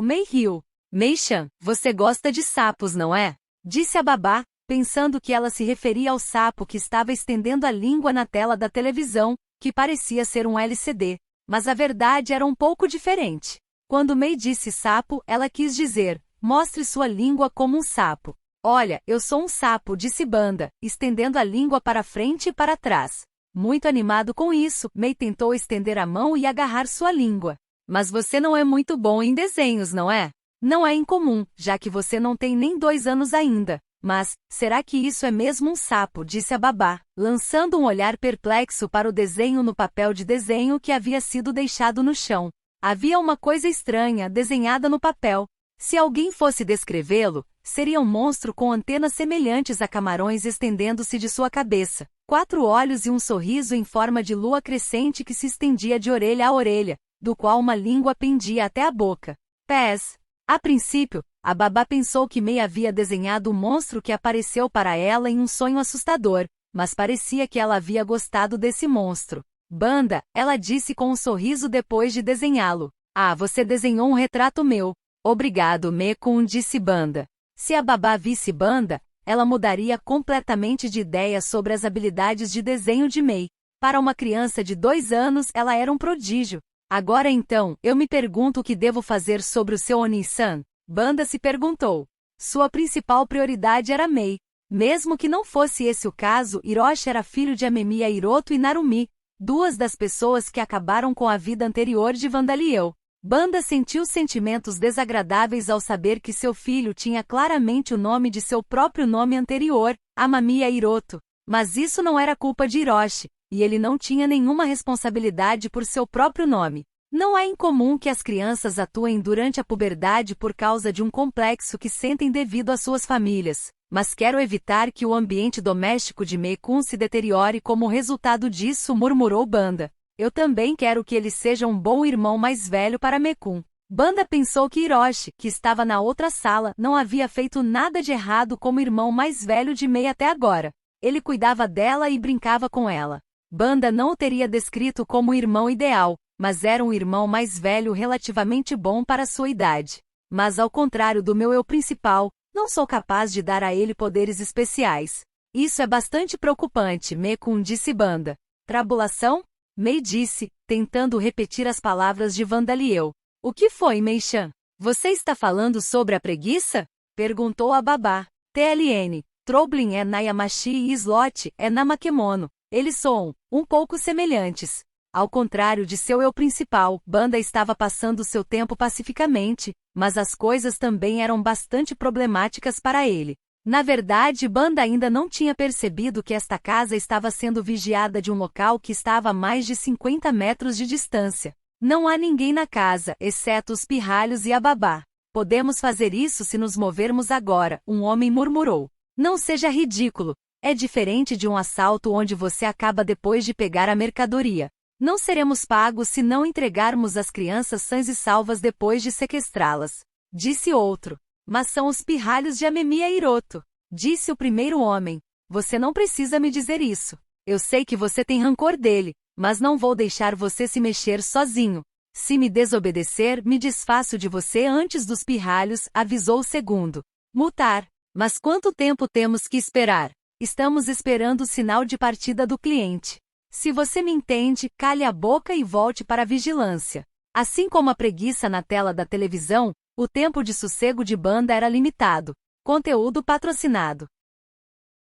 Mei riu. Mei-chan, você gosta de sapos, não é? Disse a babá, pensando que ela se referia ao sapo que estava estendendo a língua na tela da televisão, que parecia ser um LCD. Mas a verdade era um pouco diferente. Quando Mei disse sapo, ela quis dizer, mostre sua língua como um sapo. Olha, eu sou um sapo, disse Banda, estendendo a língua para frente e para trás. Muito animado com isso, Mei tentou estender a mão e agarrar sua língua. Mas você não é muito bom em desenhos, não é? Não é incomum, já que você não tem nem 2 anos ainda. Mas, será que isso é mesmo um sapo? Disse a babá, lançando um olhar perplexo para o desenho no papel de desenho que havia sido deixado no chão. Havia uma coisa estranha desenhada no papel. Se alguém fosse descrevê-lo, seria um monstro com antenas semelhantes a camarões estendendo-se de sua cabeça, 4 olhos e um sorriso em forma de lua crescente que se estendia de orelha a orelha, do qual uma língua pendia até a boca. Pés. A princípio, a babá pensou que Mei havia desenhado o monstro que apareceu para ela em um sonho assustador, mas parecia que ela havia gostado desse monstro. Banda, ela disse com um sorriso depois de desenhá-lo. Ah, você desenhou um retrato meu. Obrigado, Mekun, disse Banda. Se a babá visse Banda, ela mudaria completamente de ideia sobre as habilidades de desenho de Mei. Para uma criança de 2 anos, ela era um prodígio. Agora então, eu me pergunto o que devo fazer sobre o seu Oni-san? Banda se perguntou. Sua principal prioridade era Mei. Mesmo que não fosse esse o caso, Hiroshi era filho de Amemiya Hiroto e Narumi, 2 das pessoas que acabaram com a vida anterior de Vandaliel. Banda sentiu sentimentos desagradáveis ao saber que seu filho tinha claramente o nome de seu próprio nome anterior, Amamiya Hiroto. Mas isso não era culpa de Hiroshi, e ele não tinha nenhuma responsabilidade por seu próprio nome. Não é incomum que as crianças atuem durante a puberdade por causa de um complexo que sentem devido às suas famílias, mas quero evitar que o ambiente doméstico de Mei-kun se deteriore como resultado disso, murmurou Banda. Eu também quero que ele seja um bom irmão mais velho para Mekun. Banda pensou que Hiroshi, que estava na outra sala, não havia feito nada de errado como irmão mais velho de Mei até agora. Ele cuidava dela e brincava com ela. Banda não o teria descrito como o irmão ideal, mas era um irmão mais velho relativamente bom para sua idade. Mas ao contrário do meu eu principal, não sou capaz de dar a ele poderes especiais. Isso é bastante preocupante, Mekun, disse Banda. Trabulação? Mei disse, tentando repetir as palavras de Vandaliel. O que foi, Mei-chan? Você está falando sobre a preguiça? Perguntou a babá. TLN. Troublin é na Yamashi e Slot é na Makemono. Eles soam um pouco semelhantes. Ao contrário de seu eu principal, Banda estava passando seu tempo pacificamente, mas as coisas também eram bastante problemáticas para ele. Na verdade, Banda ainda não tinha percebido que esta casa estava sendo vigiada de um local que estava a mais de 50 metros de distância. Não há ninguém na casa, exceto os pirralhos e a babá. Podemos fazer isso se nos movermos agora, um homem murmurou. Não seja ridículo. É diferente de um assalto onde você acaba depois de pegar a mercadoria. Não seremos pagos se não entregarmos as crianças sãs e salvas depois de sequestrá-las. Disse outro. Mas são os pirralhos de Amemiya Hiroto. Disse o primeiro homem. Você não precisa me dizer isso. Eu sei que você tem rancor dele, mas não vou deixar você se mexer sozinho. Se me desobedecer, me desfaço de você antes dos pirralhos, avisou o segundo. Mutar. Mas quanto tempo temos que esperar? Estamos esperando o sinal de partida do cliente. Se você me entende, cale a boca e volte para a vigilância. Assim como a preguiça na tela da televisão, o tempo de sossego de Banda era limitado. Conteúdo patrocinado.